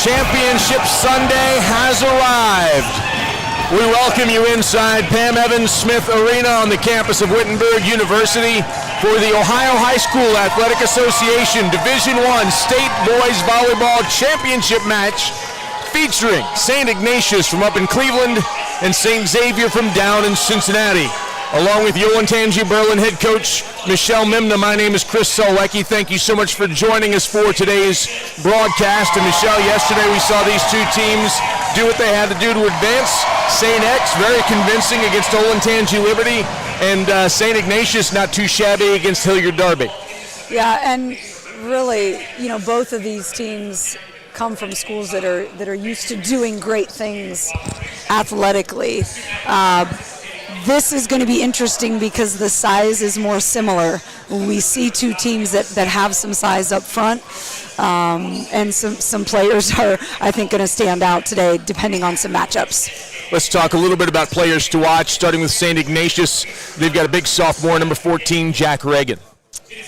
Championship Sunday has arrived. We welcome you inside Pam Evans Smith Arena on the campus of Wittenberg University for the Ohio High School Athletic Association Division I State Boys Volleyball Championship match featuring St. Ignatius from up in Cleveland and St. Xavier from down in Cincinnati. Along with Yolentangy Berlin head coach Michelle Mimna, my name is Chris Solecki. Thank you so much for joining us for today's broadcast. And Michelle, yesterday we saw these two teams do what they had to do to advance. St. X, very convincing against Yolentangy Liberty, and St. Ignatius not too shabby against Hilliard Darby. Yeah, and really, both of these teams come from schools that are used to doing great things athletically. This is going to be interesting because the size is more similar. We see two teams that have some size up front, and some players are, I think, going to stand out today depending on some matchups. Let's talk a little bit about players to watch, starting with St. Ignatius. They've got a big sophomore, number 14, Jack Reagan.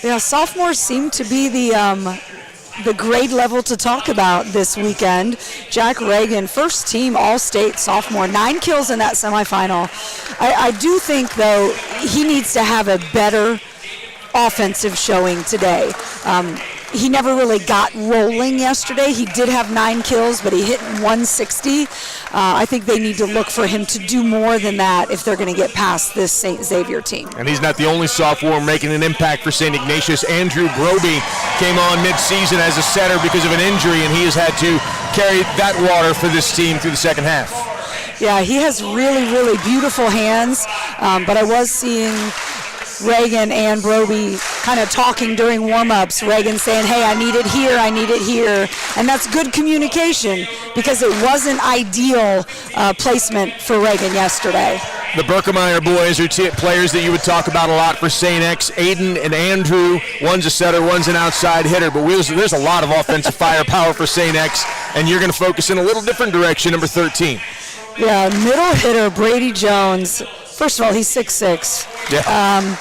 Yeah, sophomores seem to be the grade level to talk about this weekend. Jack Reagan, first team All-State sophomore, 9 kills in that semifinal. I do think, though, he needs to have a better offensive showing today. He never really got rolling yesterday. He did have 9 kills, but he hit 160. I think they need to look for him to do more than that if they're going to get past this St. Xavier team. And he's not the only sophomore making an impact for St. Ignatius. Andrew Broby came on mid-season as a setter because of an injury, and he has had to carry that water for this team through the second half. Yeah, he has really, really beautiful hands, but I was seeing Reagan and Broby kind of talking during warm-ups. Reagan saying, hey, I need it here. And that's good communication because it wasn't ideal placement for Reagan yesterday. The Berkemeyer boys are players that you would talk about a lot for St. X. Aiden and Andrew, one's a setter, one's an outside hitter, but there's a lot of offensive firepower for St. X, and you're going to focus in a little different direction, number 13. Yeah, middle hitter Brady Jones. First of all, he's 6'6". Yeah.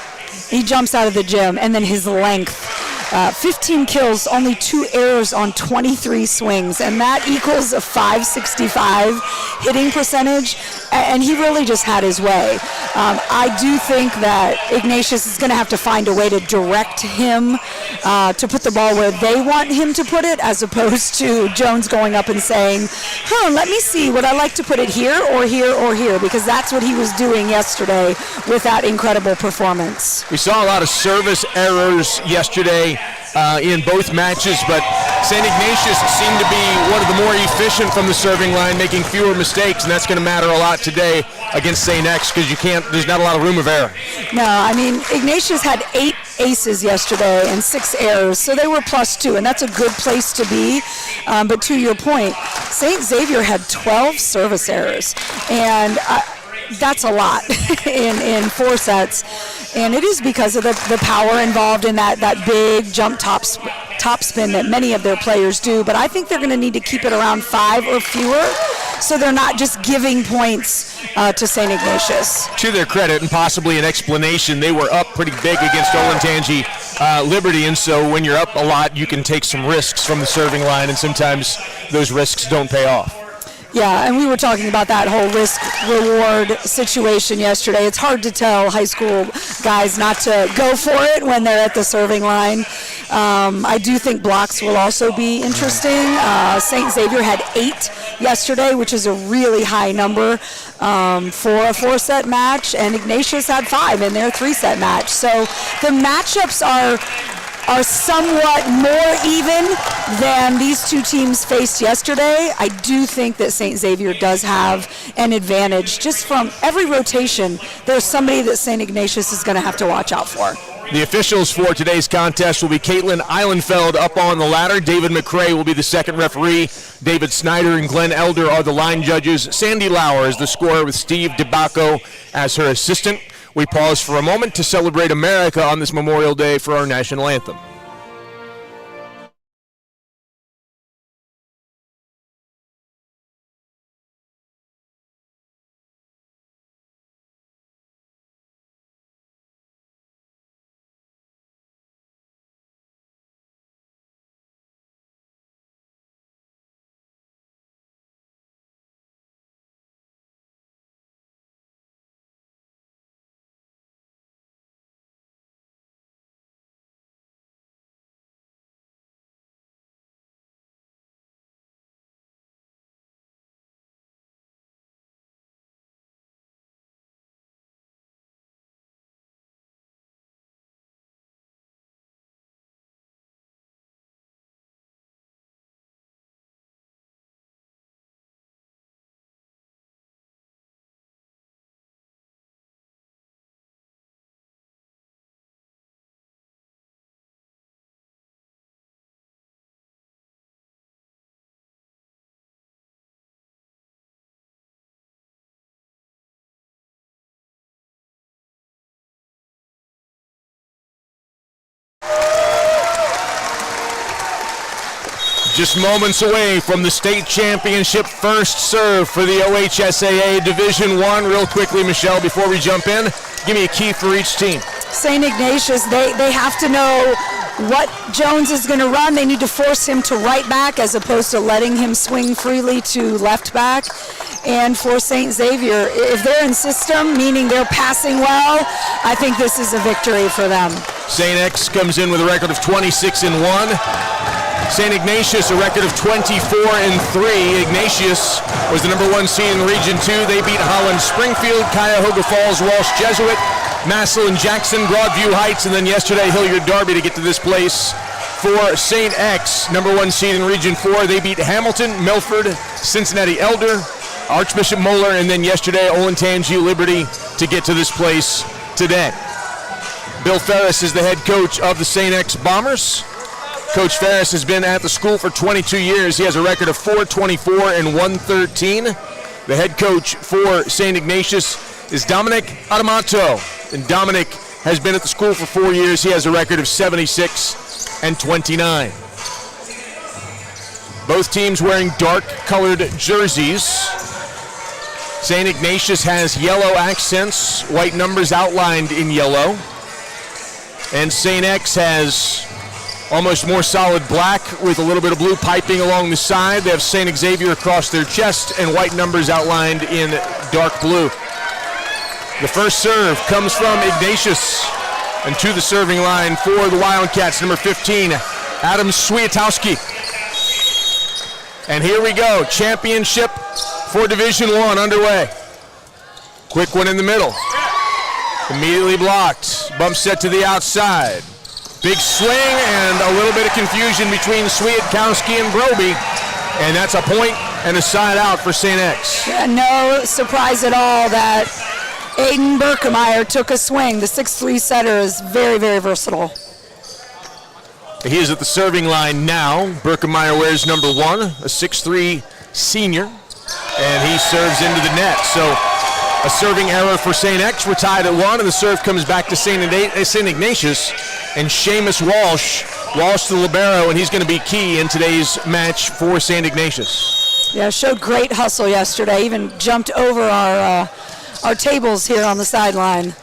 He jumps out of the gym, and then his length. 15 kills, only 2 errors on 23 swings, and that equals a .565 hitting percentage, and he really just had his way. I do think that Ignatius is going to have to find a way to direct him to put the ball where they want him to put it, as opposed to Jones going up and saying, let me see, would I like to put it here or here or here, because that's what he was doing yesterday with that incredible performance. We saw a lot of service errors yesterday in both matches, but St. Ignatius seemed to be one of the more efficient from the serving line, making fewer mistakes, and that's going to matter a lot today against St. X because there's not a lot of room of error. No, I mean, Ignatius had 8 aces yesterday and 6 errors, so they were +2, and that's a good place to be. But to your point, St. Xavier had 12 service errors, and that's a lot in 4 sets, and it is because of the power involved in that big jump top spin that many of their players do. But I think they're going to need to keep it around 5 or fewer, so they're not just giving points to St. Ignatius. To their credit, and possibly an explanation, they were up pretty big against Yolentangy Liberty, and so when you're up a lot, you can take some risks from the serving line, and sometimes those risks don't pay off. Yeah, and we were talking about that whole risk-reward situation yesterday. It's hard to tell high school guys not to go for it when they're at the serving line. I do think blocks will also be interesting. St. Xavier had 8 yesterday, which is a really high number for a 4-set match, and Ignatius had 5 in their 3-set match. So the matchups are somewhat more even than these two teams faced yesterday. I do think that St. Xavier does have an advantage. Just from every rotation, there's somebody that St. Ignatius is going to have to watch out for. The officials for today's contest will be Caitlin Eilenfeld up on the ladder. David McCrae will be the second referee. David Snyder and Glenn Elder are the line judges. Sandy Lauer is the scorer with Steve DeBacco as her assistant. We pause for a moment to celebrate America on this Memorial Day for our national anthem. Just moments away from the state championship first serve for the OHSAA Division I. Real quickly, Michelle, before we jump in, give me a key for each team. St. Ignatius, they have to know what Jones is going to run. They need to force him to right back as opposed to letting him swing freely to left back. And for St. Xavier, if they're in system, meaning they're passing well, I think this is a victory for them. St. X comes in with a record of 26-1. St. Ignatius, a record of 24-3. Ignatius was the number 1 seed in Region 2. They beat Holland Springfield, Cuyahoga Falls, Walsh Jesuit, Massillon Jackson, Broadview Heights, and then yesterday Hilliard Darby to get to this place. For St. X, number 1 seed in Region 4, they beat Hamilton, Milford, Cincinnati Elder, Archbishop Moeller, and then yesterday Olentangy Liberty to get to this place today. Bill Ferris is the head coach of the St. X Bombers. Coach Ferris has been at the school for 22 years. He has a record of 424-113. The head coach for St. Ignatius is Dominic Adamato. And Dominic has been at the school for 4 years. He has a record of 76-29. Both teams wearing dark-colored jerseys. St. Ignatius has yellow accents, white numbers outlined in yellow. And St. X has almost more solid black with a little bit of blue piping along the side. They have St. Xavier across their chest and white numbers outlined in dark blue. The first serve comes from Ignatius, and to the serving line for the Wildcats, number 15, Adam Swiatowski. And here we go, championship for Division I underway. Quick one in the middle. Immediately blocked. Bump set to the outside. Big swing and a little bit of confusion between Swiatkowski and Broby. And that's a point and a side out for St. X. Yeah, no surprise at all that Aiden Berkemeyer took a swing. The 6'3" setter is very, very versatile. He is at the serving line now. Berkemeyer wears number 1, a 6'3" senior. And he serves into the net. So a serving error for St. X. We're tied at 1, and the serve comes back to St. Ignatius. And Seamus Walsh the libero, and he's going to be key in today's match for St. Ignatius. Yeah, showed great hustle yesterday. Even jumped over our tables here on the sideline.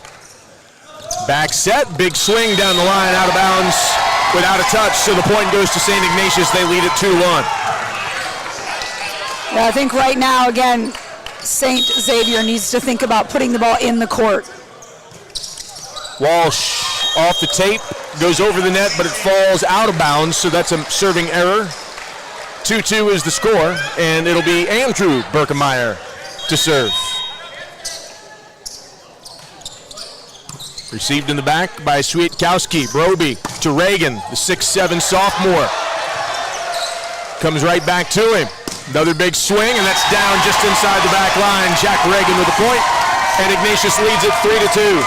Back set, big swing down the line, out of bounds without a touch. So the point goes to St. Ignatius. They lead it 2-1. Yeah, I think right now, again, St. Xavier needs to think about putting the ball in the court. Walsh off the tape, goes over the net, but it falls out of bounds, so that's a serving error. 2-2 is the score, and it'll be Andrew Berkemeyer to serve. Received in the back by Swiatkowski. Broby to Reagan, the 6'7" sophomore. Comes right back to him. Another big swing, and that's down just inside the back line. Jack Reagan with a point, and Ignatius leads it 3-2.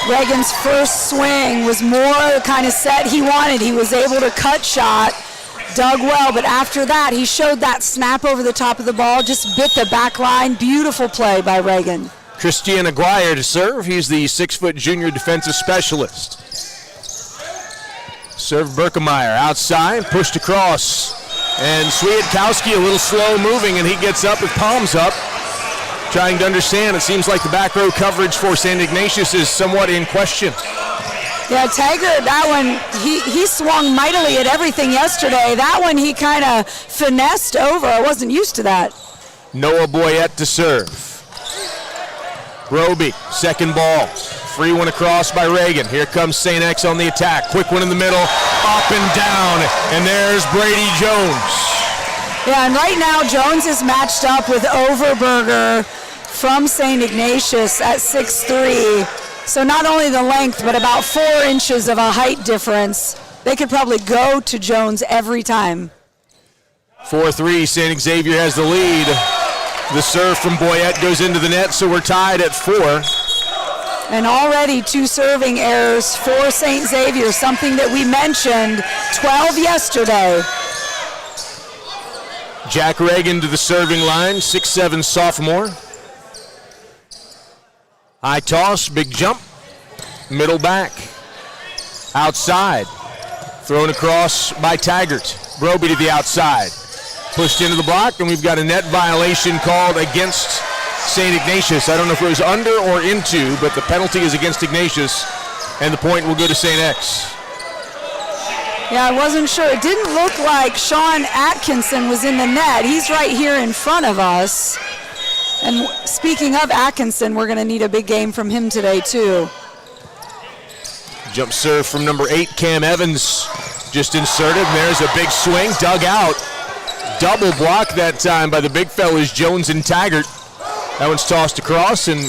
Reagan's first swing was more the kind of set he wanted. He was able to cut shot, dug well, but after that, he showed that snap over the top of the ball, just bit the back line. Beautiful play by Reagan. Christian Aguirre to serve. He's the 6' junior defensive specialist. Serve Berkemeyer outside, pushed across. And Swiatkowski a little slow moving, and he gets up with palms up. Trying to understand, it seems like the back row coverage for St. Ignatius is somewhat in question. Yeah, Taggart, that one, he swung mightily at everything yesterday. That one he kind of finessed over. I wasn't used to that. Noah Boyette to serve. Roby, second ball. Free one across by Reagan. Here comes St. X on the attack. Quick one in the middle, up and down. And there's Brady Jones. Yeah, and right now Jones is matched up with Overberger from St. Ignatius at 6'3". So not only the length, but about 4 inches of a height difference. They could probably go to Jones every time. 4-3, St. Xavier has the lead. The serve from Boyette goes into the net, so we're tied at 4. And already 2 serving errors for St. Xavier, something that we mentioned, 12 yesterday. Jack Reagan to the serving line, 6'7" sophomore. High toss, big jump, middle back, outside. Thrown across by Taggart. Broby to the outside. Pushed into the block, and we've got a net violation called against St. Ignatius. I don't know if it was under or into, but the penalty is against Ignatius, and the point will go to St. X. Yeah, I wasn't sure. It didn't look like Sean Atkinson was in the net. He's right here in front of us. And speaking of Atkinson, we're going to need a big game from him today, too. Jump serve from number 8, Cam Evans, just inserted, and there's a big swing, dug out. Double block that time by the big fellas, Jones and Taggart. That one's tossed across, and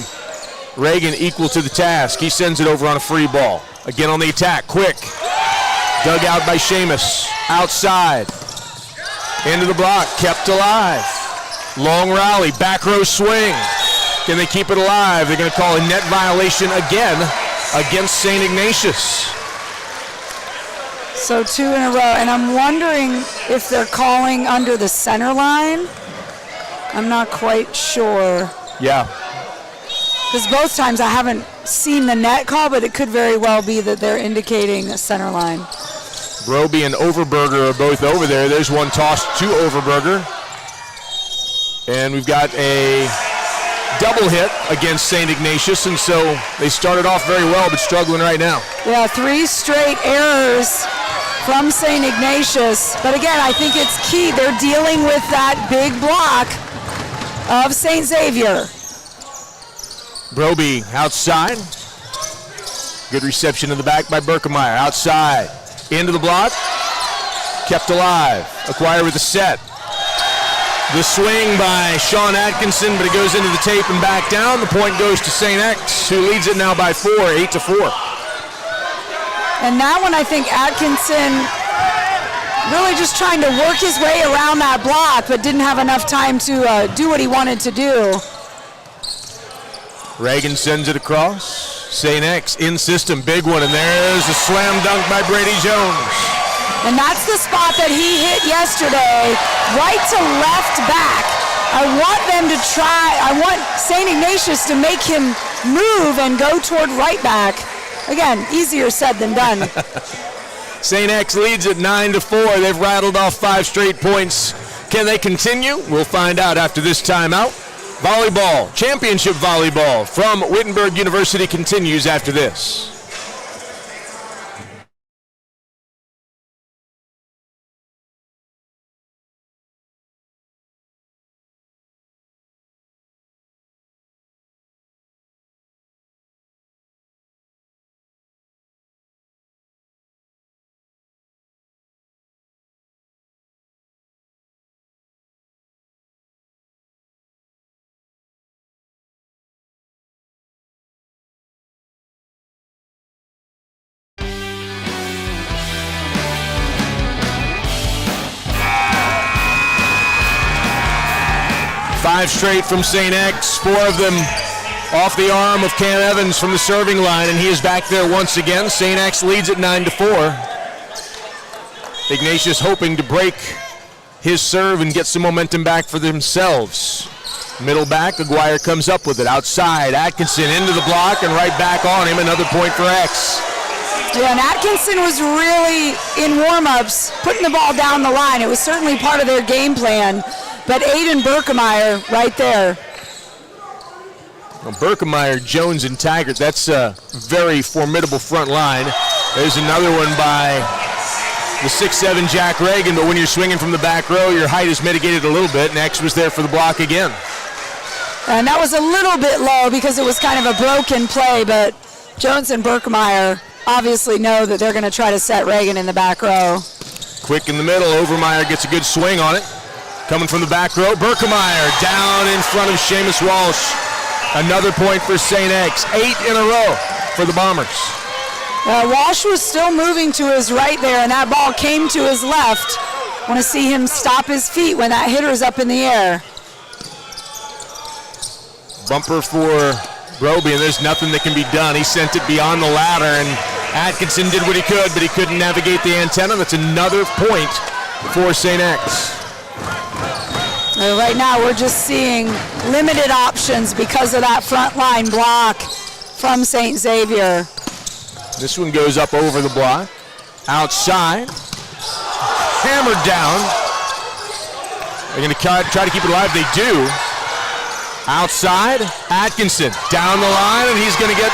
Reagan equal to the task. He sends it over on a free ball. Again on the attack, quick. Dug out by Seamus, outside. Into the block, kept alive. Long rally, back row swing. Can they keep it alive? They're going to call a net violation again against St. Ignatius. So 2 in a row, and I'm wondering if they're calling under the center line. I'm not quite sure. Yeah. Because both times I haven't seen the net call, but it could very well be that they're indicating a center line. Broby and Overberger are both over there. There's one tossed to Overberger. And we've got a double hit against St. Ignatius, and so they started off very well, but struggling right now. Yeah, 3 straight errors from St. Ignatius. But again, I think it's key. They're dealing with that big block of St. Xavier. Broby outside. Good reception in the back by Berkemeyer. Outside. Into the block. Kept alive. Acquire with the set. The swing by Sean Atkinson, but it goes into the tape and back down. The point goes to St. X, who leads it now by 4, 8-4. And that one, I think Atkinson really just trying to work his way around that block, but didn't have enough time to do what he wanted to do. Reagan sends it across. St. X in system, big one, and there's a slam dunk by Brady Jones. And that's the spot that he hit yesterday, right to left back. I want St. Ignatius to make him move and go toward right back. Again, easier said than done. St. X leads at 9-4. They've rattled off 5 straight points. Can they continue? We'll find out after this timeout. Volleyball, championship volleyball from Wittenberg University continues after this. Five straight from St. X, 4 of them off the arm of Cam Evans from the serving line, and he is back there once again. St. X leads at 9-4. Ignatius hoping to break his serve and get some momentum back for themselves. Middle back, Aguirre comes up with it. Outside, Atkinson into the block and right back on him. Another point for X. Yeah, and Atkinson was really, in warm-ups, putting the ball down the line. It was certainly part of their game plan. But Aiden Berkemeyer right there. Well, Berkemeyer, Jones, and Taggart, that's a very formidable front line. There's another one by the 6'7" Jack Reagan, but when you're swinging from the back row, your height is mitigated a little bit, and X was there for the block again. And that was a little bit low because it was kind of a broken play, but Jones and Berkemeyer obviously know that they're going to try to set Reagan in the back row. Quick in the middle, Overmeyer gets a good swing on it. Coming from the back row, Berkemeyer down in front of Seamus Walsh. Another point for St. X. 8 in a row for the Bombers. Walsh was still moving to his right there, and that ball came to his left. Want to see him stop his feet when that hitter's up in the air. Bumper for Broby, and there's nothing that can be done. He sent it beyond the ladder, and Atkinson did what he could, but he couldn't navigate the antenna. That's another point for St. X. Right now we're just seeing limited options because of that front line block from St. Xavier. This one goes up over the block. Outside. hammered down. They're going to try to keep it alive. They do. Outside, Atkinson down the line, and he's going to get.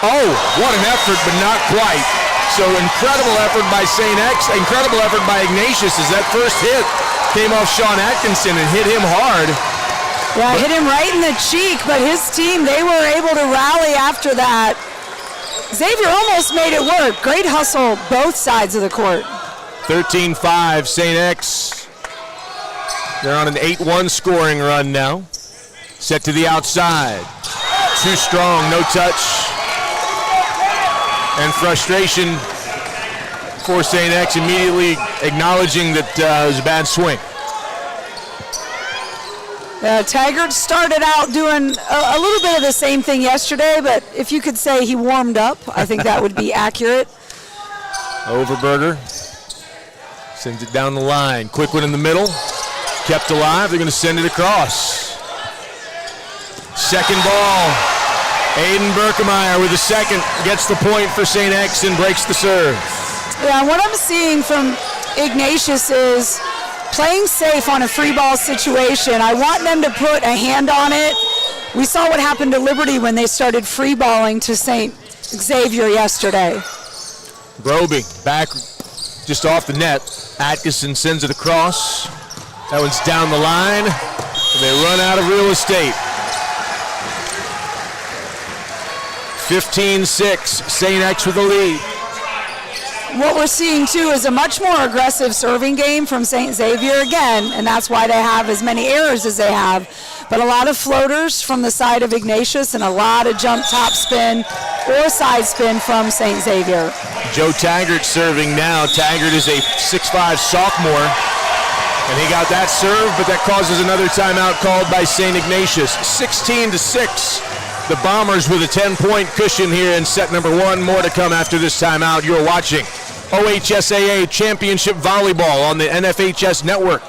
Oh, what an effort, but not quite. So incredible effort by St. X, incredible effort by Ignatius as that first hit came off Sean Atkinson and hit him hard. Yeah, hit him right in the cheek, but his team, they were able to rally after that. Xavier almost made it work. Great hustle both sides of the court. 13-5, St. X. They're on an 8-1 scoring run now. Set to the outside. Too strong, no touch. And frustration for St. X, immediately acknowledging that it was a bad swing. Taggart started out doing a little bit of the same thing yesterday, but if you could say he warmed up, I think that would be accurate. Overberger sends it down the line. Quick one in the middle. Kept alive. They're going to send it across. Second ball. Aiden Berkemeyer with a second. Gets the point for St. X and breaks the serve. Yeah, what I'm seeing from Ignatius is playing safe on a free ball situation. I want them to put a hand on it. We saw what happened to Liberty when they started free balling to St. Xavier yesterday. Broby back just off the net. Atkinson sends it across. That one's down the line. And they run out of real estate. 15-6, St. X with the lead. What we're seeing too is a much more aggressive serving game from St. Xavier again, and that's why they have as many errors as they have. But a lot of floaters from the side of Ignatius and a lot of jump top spin or side spin from St. Xavier. Joe Taggart serving now. Taggart is a 6'5 sophomore, and he got that serve, but that causes another timeout called by St. Ignatius. 16-6. The Bombers with a 10-point cushion here in set number one. More to come after this timeout. You're watching OHSAA Championship Volleyball on the NFHS Network.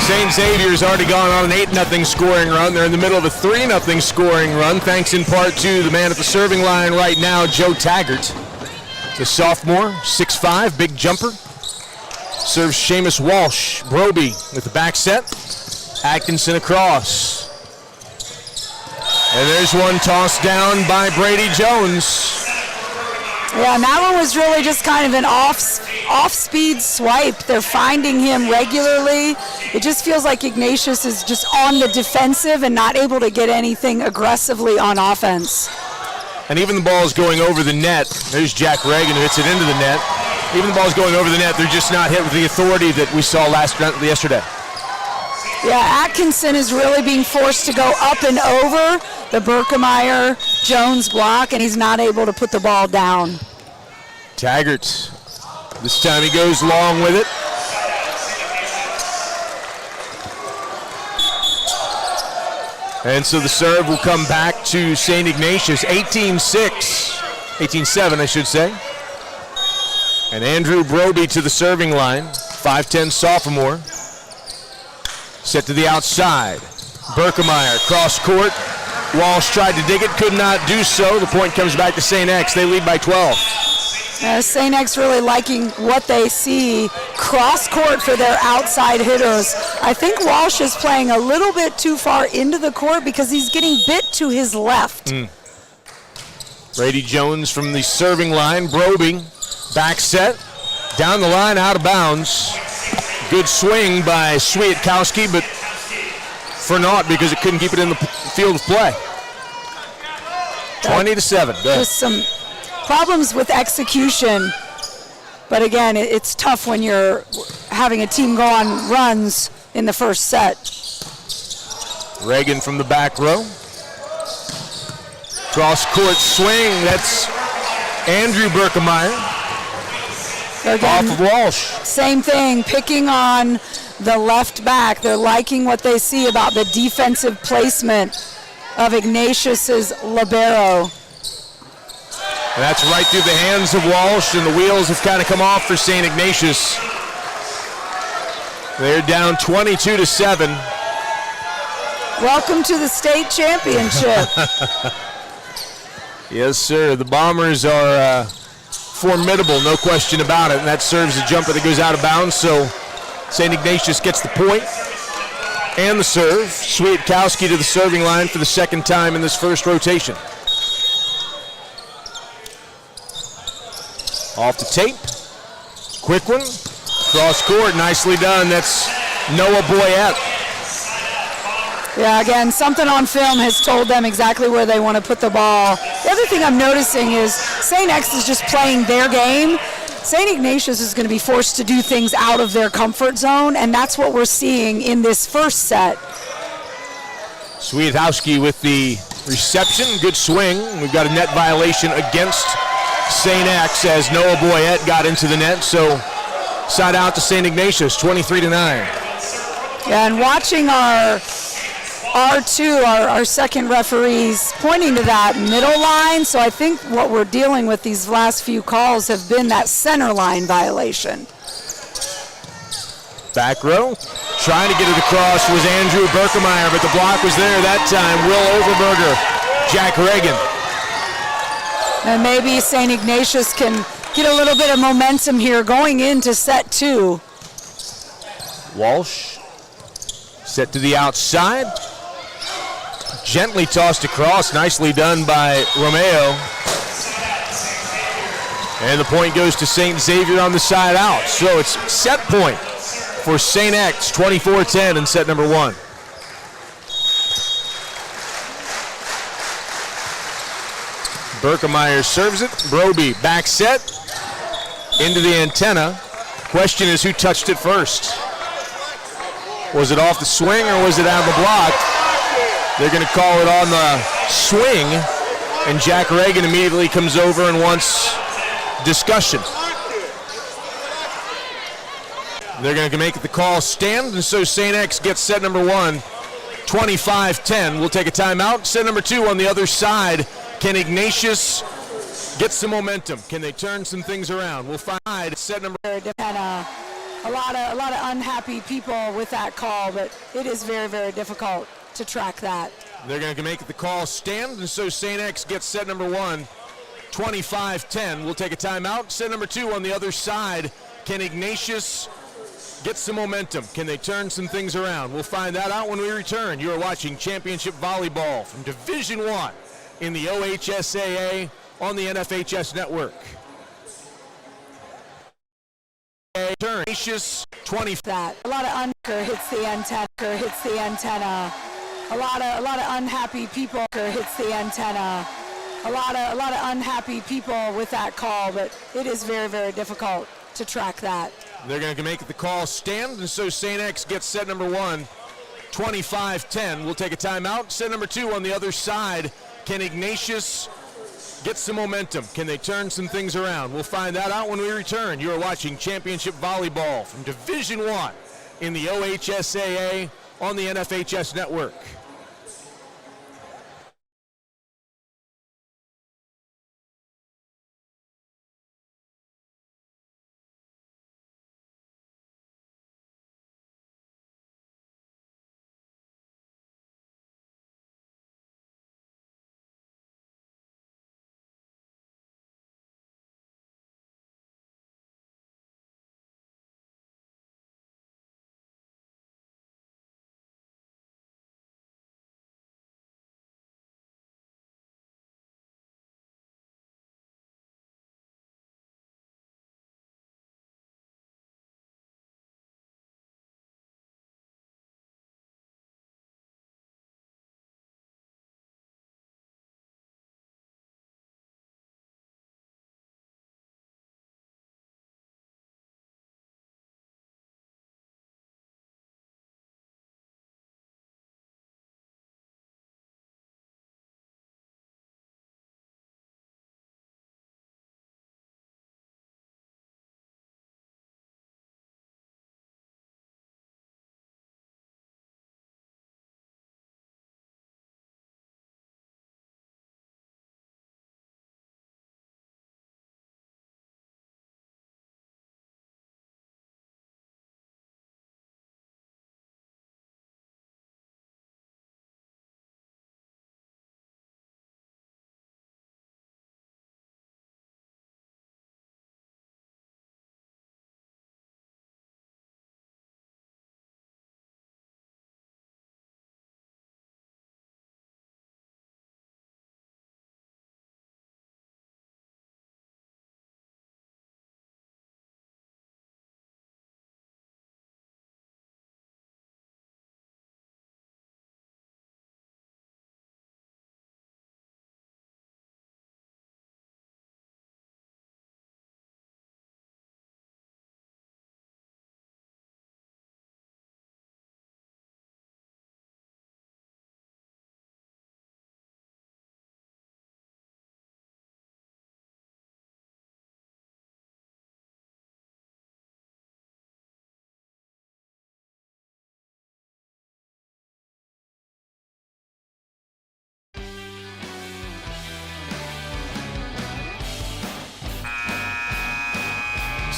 St. Xavier's already gone on an 8-0 scoring run. They're in the middle of a 3-0 scoring run, thanks in part to the man at the serving line right now, Joe Taggart. The sophomore, 6'5", big jumper. Serves Seamus Walsh. Broby with the back set. Atkinson across. And there's one tossed down by Brady Jones. Yeah, and that one was really just kind of an off-speed swipe. They're finding him regularly. It just feels like Ignatius is just on the defensive and not able to get anything aggressively on offense. And even the ball is going over the net. There's Jack Reagan who hits it into the net. Even the ball is going over the net. They're just not hit with the authority that we saw yesterday. Yeah, Atkinson is really being forced to go up and over the Berkemeyer-Jones block, and he's not able to put the ball down. Taggart, this time he goes long with it. And so the serve will come back to St. Ignatius, 18-6, 18-7 I should say. And Andrew Broby to the serving line, 5'10 sophomore. Set to the outside. Berkemeyer, cross court. Walsh tried to dig it, could not do so. The point comes back to St. X. They lead by 12. St. X really liking what they see cross court for their outside hitters. I think Walsh is playing a little bit too far into the court because he's getting bit to his left. Brady Jones from the serving line. Broby, back set. Down the line, out of bounds. Good swing by Swiatkowski, but for naught because it couldn't keep it in the field of play. 20-7. Just some problems with execution But again, it's tough when you're having a team go on runs in the first set. Reagan from the back row. Cross court swing. That's Andrew Berkemeyer. Again, Off of Walsh. Same thing, picking on the left back. They're liking what they see about the defensive placement of Ignatius's libero. And that's right through the hands of Walsh, and the wheels have kind of come off for St. Ignatius. They're down 22-7. Welcome to the state championship. Yes, sir. The Bombers are formidable, no question about it, and that serves a jumper that goes out of bounds, so St. Ignatius gets the point and the serve. Swiatkowski to the serving line for the second time in this first rotation. Off the tape. Quick one. Cross court. Nicely done. That's Noah Boyette. Yeah, again, something on film has told them exactly where they want to put the ball. The other thing I'm noticing is St. X is just playing their game. St. Ignatius is going to be forced to do things out of their comfort zone, and that's what we're seeing in this first set. Swiatkowski with the reception. Good swing. We've got a net violation against St. X as Noah Boyette got into the net, so side out to St. Ignatius, 23-9. Yeah, and watching our R2, our second referees, pointing to that middle line, so I think what we're dealing with these last few calls have been that center line violation. Back row, trying to get it across was Andrew Berkemeyer, but the block was there that time. Will Overberger, Jack Reagan. And maybe St. Ignatius can get a little bit of momentum here going into set two. Walsh set to the outside. Gently tossed across, nicely done by Romeo. And the point goes to St. Xavier on the side out. So it's set point for St. X, 24-10 in set number one. Berkemeyer serves it. Broby back set into the antenna. Question is, who touched it first? Was it off the swing or was it out of the block? They're going to call it on the swing, and Jack Reagan immediately comes over and wants discussion. They're going to make the call stand, and so St. X gets set number one, 25-10. We'll take a timeout. Set number two on the other side. Can Ignatius get some momentum? Can they turn some things around? We'll find set number. And a lot of unhappy people with that call, but it is very, very difficult to track that. They're going to make the call stand, and so St. X gets set number one, 25-10. We'll take a timeout. Set number two on the other side. Can Ignatius get some momentum? Can they turn some things around? We'll find that out when we return. You are watching Championship Volleyball from Division I in the OHSAA on the NFHS network. Ignatius 20. That a lot of hits the antenna. A lot of unhappy people hits the antenna. A lot of unhappy people with that call, but it is very, very difficult to track that. They're going to make the call stand, and so St. X gets set number one, 25-10. We'll take a timeout. Set number two on the other side. Can Ignatius get some momentum? Can they turn some things around? We'll find that out when we return. You are watching Championship Volleyball from Division I in the OHSAA on the NFHS network.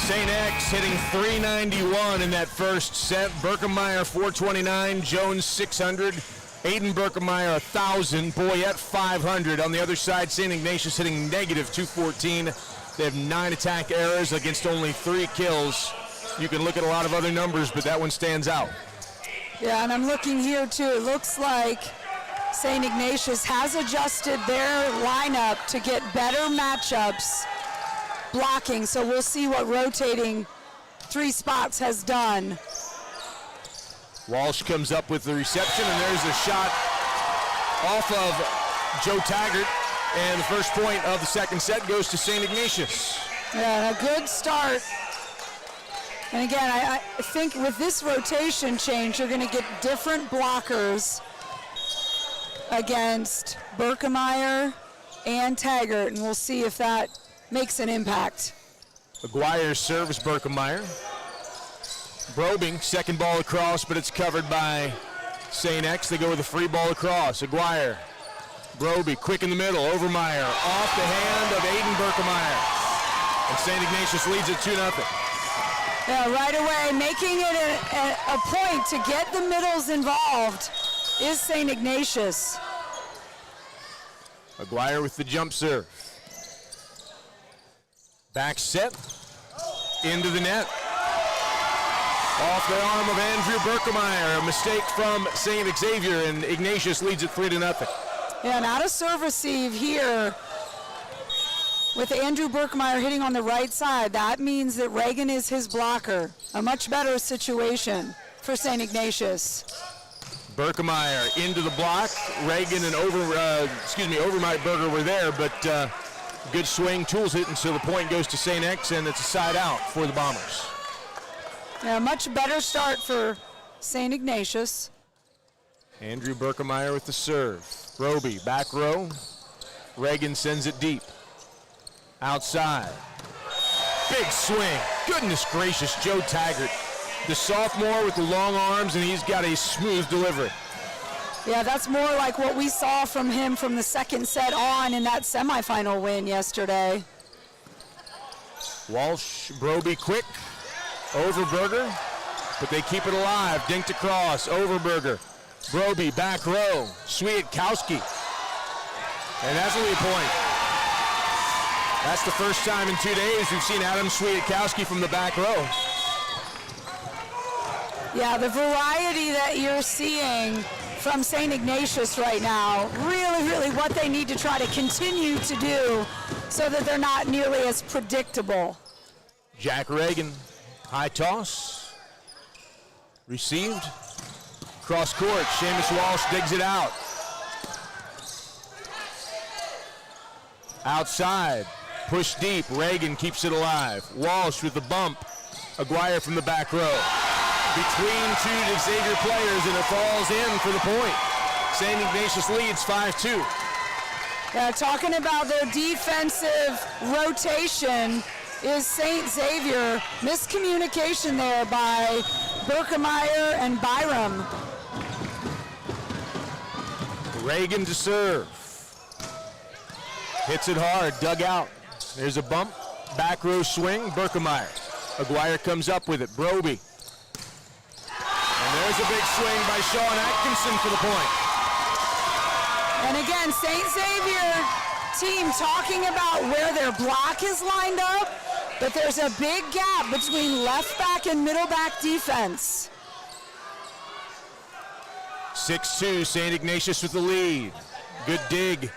St. X hitting .391 in that first set. Berkemeyer 429, Jones 600, Aiden Berkemeyer 1,000, Boyette 500. On the other side, St. Ignatius hitting negative 214. They have 9 attack errors against only 3 kills. You can look at a lot of other numbers, but that one stands out. Yeah, and I'm looking here too. It looks like St. Ignatius has adjusted their lineup to get better matchups blocking, so we'll see what rotating 3 spots has done. Walsh comes up with the reception, and there's a shot off of Joe Taggart, and the first point of the second set goes to St. Ignatius. Yeah, a good start. And again, I think with this rotation change, you're going to get different blockers against Berkemeyer and Taggart, and we'll see if that makes an impact. Aguirre serves Berkemeyer. Brobing, second ball across, but it's covered by St. X. They go with a free ball across. Aguirre, Broby, quick in the middle. Overmeyer, off the hand of Aiden Berkemeyer. And St. Ignatius leads it 2-0. Yeah, right away, making it a point to get the middles involved is St. Ignatius. Aguirre with the jump serve. Back set, into the net. Off the arm of Andrew Berkemeyer, a mistake from St. Xavier, and Ignatius leads it 3-0. Yeah, not a serve receive here with Andrew Berkemeyer hitting on the right side. That means that Reagan is his blocker. A much better situation for St. Ignatius. Berkemeyer into the block. Reagan and Overmeyer were there, but good swing, tools it, and so the point goes to St. X, and it's a side out for the Bombers. Yeah, much better start for St. Ignatius. Andrew Berkemeyer with the serve. Roby, back row. Reagan sends it deep. Outside. Big swing. Goodness gracious, Joe Taggart. The sophomore with the long arms, and he's got a smooth delivery. Yeah, that's more like what we saw from him from the second set on in that semifinal win yesterday. Walsh, Broby quick. Overberger, but they keep it alive. Dinked across. Overberger. Broby, back row. Swiatkowski. And that's a lead point. That's the first time in 2 days we've seen Adam Swiatkowski from the back row. Yeah, the variety that you're seeing from St. Ignatius right now, really what they need to try to continue to do so that they're not nearly as predictable. Jack Reagan, high toss, received, cross court, Seamus Walsh digs it out. Outside, push deep, Reagan keeps it alive. Walsh with the bump, Aguirre from the back row. Between 2 Xavier players, and it falls in for the point. St. Ignatius leads 5-2. Yeah, talking about their defensive rotation is St. Xavier. Miscommunication there by Berkemeyer and Byram. Reagan to serve. Hits it hard, dug out. There's a bump, back row swing, Berkemeyer. Aguirre comes up with it, Broby. And there's a big swing by Sean Atkinson for the point. And again, St. Xavier team talking about where their block is lined up, but there's a big gap between left back and middle back defense. 6-2, St. Ignatius with the lead. Good dig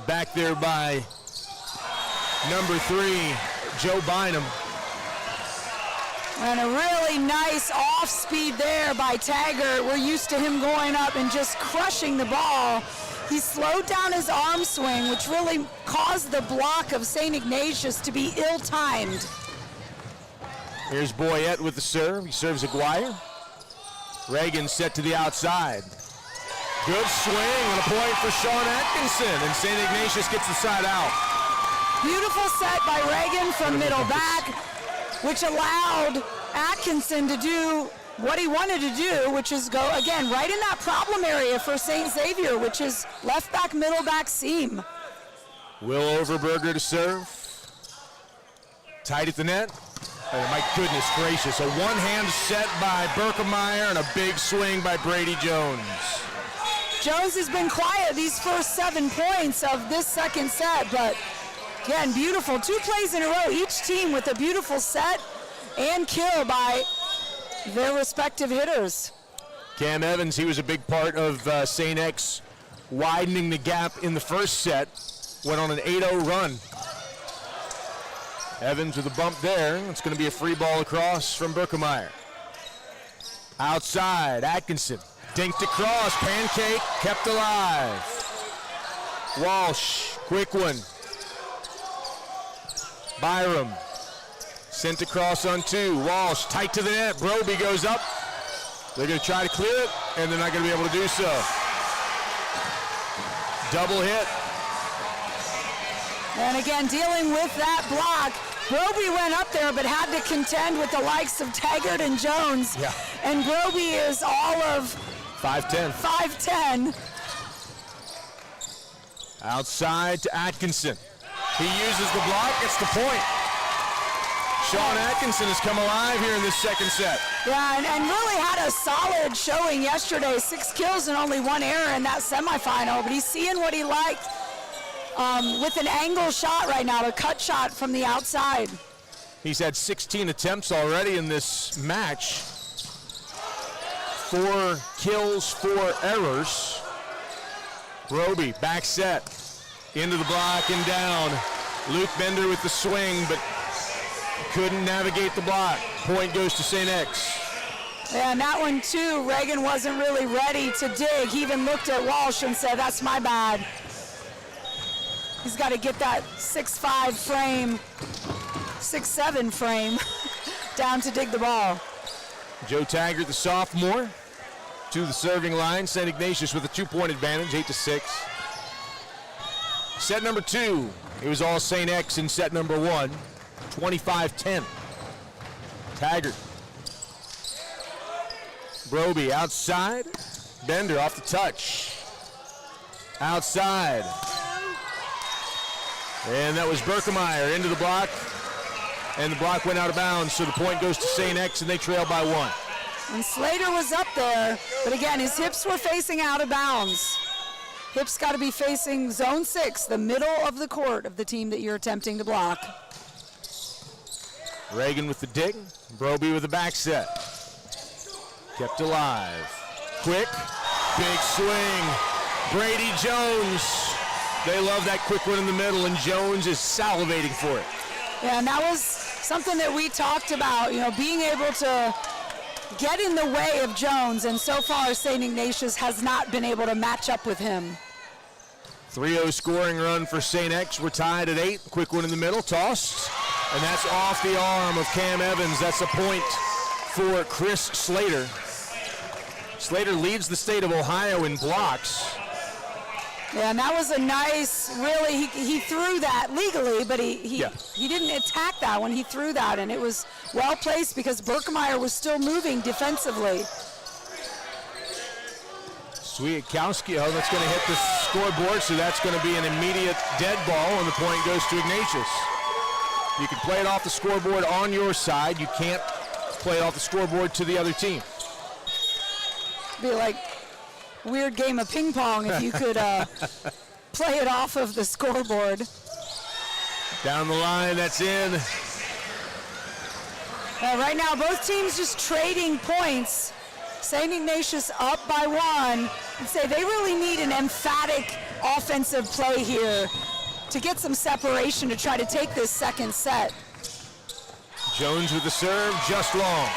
back there by number 3, Joe Bynum. And a really nice off speed there by Taggart. We're used to him going up and just crushing the ball. He slowed down his arm swing, which really caused the block of St. Ignatius to be ill-timed. Here's Boyette with the serve. He serves Aguirre. Reagan set to the outside. Good swing and a point for Sean Atkinson, and St. Ignatius gets the side out. Beautiful set by Reagan from middle back, which allowed Atkinson to do what he wanted to do, which is go, again, right in that problem area for St. Xavier, which is left back, middle back seam. Will Overberger to serve. Tight at the net. My goodness gracious, a one-hand set by Berkemeyer and a big swing by Brady Jones. Jones has been quiet these first 7 points of this second set, but again, beautiful. 2 plays in a row, each team with a beautiful set and kill by their respective hitters. Cam Evans, he was a big part of St. X widening the gap in the first set, went on an 8-0 run. Evans with a bump there. It's going to be a free ball across from Berkemeyer. Outside, Atkinson. Dinked across, pancake, kept alive. Walsh, quick one. Byram, sent across on 2. Walsh, tight to the net. Broby goes up. They're going to try to clear it, and they're not going to be able to do so. Double hit. And again, dealing with that block, Broby went up there but had to contend with the likes of Taggart and Jones. Yeah. And Broby is all of 5'10". 5'10". Outside to Atkinson. He uses the block, gets the point. Sean Atkinson has come alive here in this second set. Yeah, and really had a solid showing yesterday. 6 kills and only 1 error in that semifinal, but he's seeing what he liked with an angle shot right now, a cut shot from the outside. He's had 16 attempts already in this match. 4 kills, 4 errors. Broby, back set, into the block and down. Luke Bender with the swing, but couldn't navigate the block. Point goes to St. X. Yeah, and that one too, Reagan wasn't really ready to dig. He even looked at Walsh and said, that's my bad. He's got to get that 6'5 frame, 6'7 frame down to dig the ball. Joe Taggart, the sophomore, to the serving line. St. Ignatius with a 2-point advantage, 8-6. Set number 2, it was all St. X in set number 1, 25-10. Taggart. Broby outside. Bender off the touch. Outside. And that was Berkemeyer into the block. And the block went out of bounds, so the point goes to St. X, and they trail by 1. And Slater was up there, but again, his hips were facing out of bounds. Hips got to be facing zone 6, the middle of the court of the team that you're attempting to block. Reagan with the dig. Broby with the back set. Kept alive. Quick, big swing. Brady Jones. They love that quick one in the middle, and Jones is salivating for it. Yeah, and that was something that we talked about, being able to get in the way of Jones, and so far St. Ignatius has not been able to match up with him. 3-0 scoring run for St. X. We're tied at 8. Quick one in the middle, tossed. And that's off the arm of Cam Evans. That's a point for Chris Slater. Slater leads the state of Ohio in blocks. Yeah, and that was a nice, really, he threw that legally, but he didn't attack that when he threw that, and it was well placed because Berkemeyer was still moving defensively. Swiatkowski, that's going to hit the scoreboard, so that's going to be an immediate dead ball, and the point goes to Ignatius. You can play it off the scoreboard on your side. You can't play it off the scoreboard to the other team. Be like weird game of ping pong if you could play it off of the scoreboard. Down the line, that's in. Right now, both teams just trading points. St. Ignatius up by 1. And say they really need an emphatic offensive play here to get some separation to try to take this second set. Jones with the serve, just long.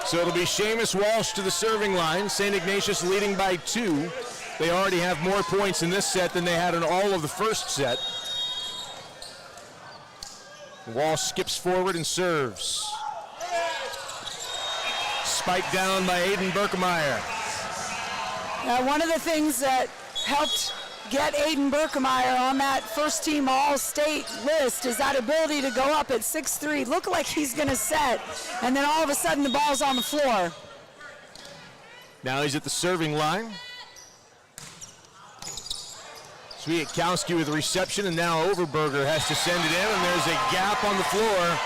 So it'll be Seamus Walsh to the serving line. St. Ignatius leading by 2. They already have more points in this set than they had in all of the first set. Walsh skips forward and serves. Spiked down by Aiden Berkemeyer. Now, one of the things that helped get Aiden Berkemeyer on that first team all-state list is that ability to go up at 6'3", look like he's going to set, and then all of a sudden the ball's on the floor. Now he's at the serving line. Swiatkowski with the reception, and now Overberger has to send it in, and there's a gap on the floor.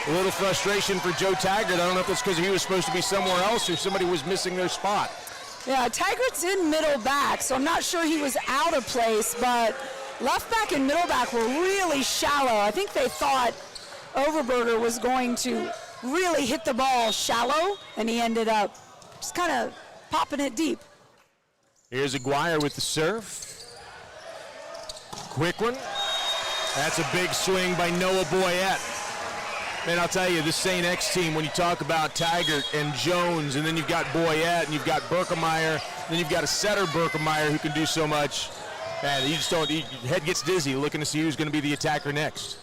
A little frustration for Joe Taggart. I don't know if that's because he was supposed to be somewhere else or somebody was missing their spot. Yeah, Taggart's in middle back, so I'm not sure he was out of place, but left back and middle back were really shallow. I think they thought Overberger was going to really hit the ball shallow, and he ended up just kind of popping it deep. Here's Aguirre with the serve. Quick one. That's a big swing by Noah Boyette. Man, I'll tell you, this St. X team, when you talk about Taggart and Jones, and then you've got Boyette, and you've got Berkemeyer, then you've got a setter Berkemeyer who can do so much. Man, you just don't, your head gets dizzy looking to see who's going to be the attacker next.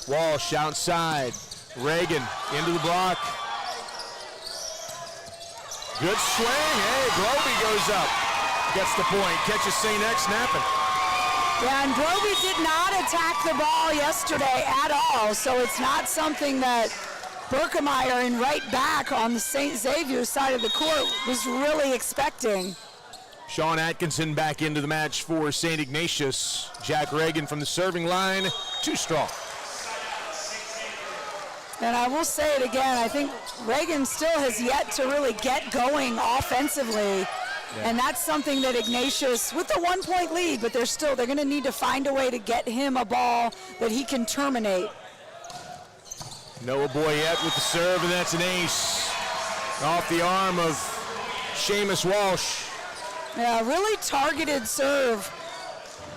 Walsh outside. Reagan into the block. Good swing. Hey, Groby goes up. Gets the point. Catches St. X snapping. Yeah, and Groby did not attack the ball yesterday at all, so it's not something that Berkemeyer in right back on the St. Xavier side of the court was really expecting. Sean Atkinson back into the match for St. Ignatius. Jack Reagan from the serving line, too strong. And I will say it again, I think Reagan still has yet to really get going offensively. Yeah. And that's something that Ignatius, with the 1 point lead, but they're going to need to find a way to get him a ball that he can terminate. Noah Boyette with the serve, and that's an ace. Off the arm of Seamus Walsh. Yeah, really targeted serve.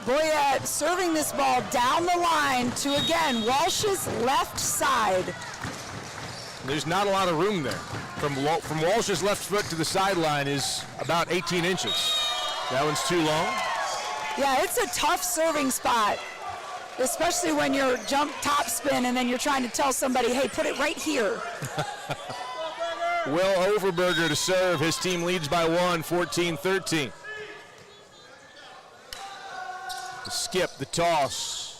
Boyette serving this ball down the line to, again, Walsh's left side. There's not a lot of room there. From Walsh's left foot to the sideline is about 18 inches. That one's too long. Yeah, it's a tough serving spot, especially when you're jump top spin and then you're trying to tell somebody, hey, put it right here. Will Overberger to serve. His team leads by 1, 14-13. The skip, the toss.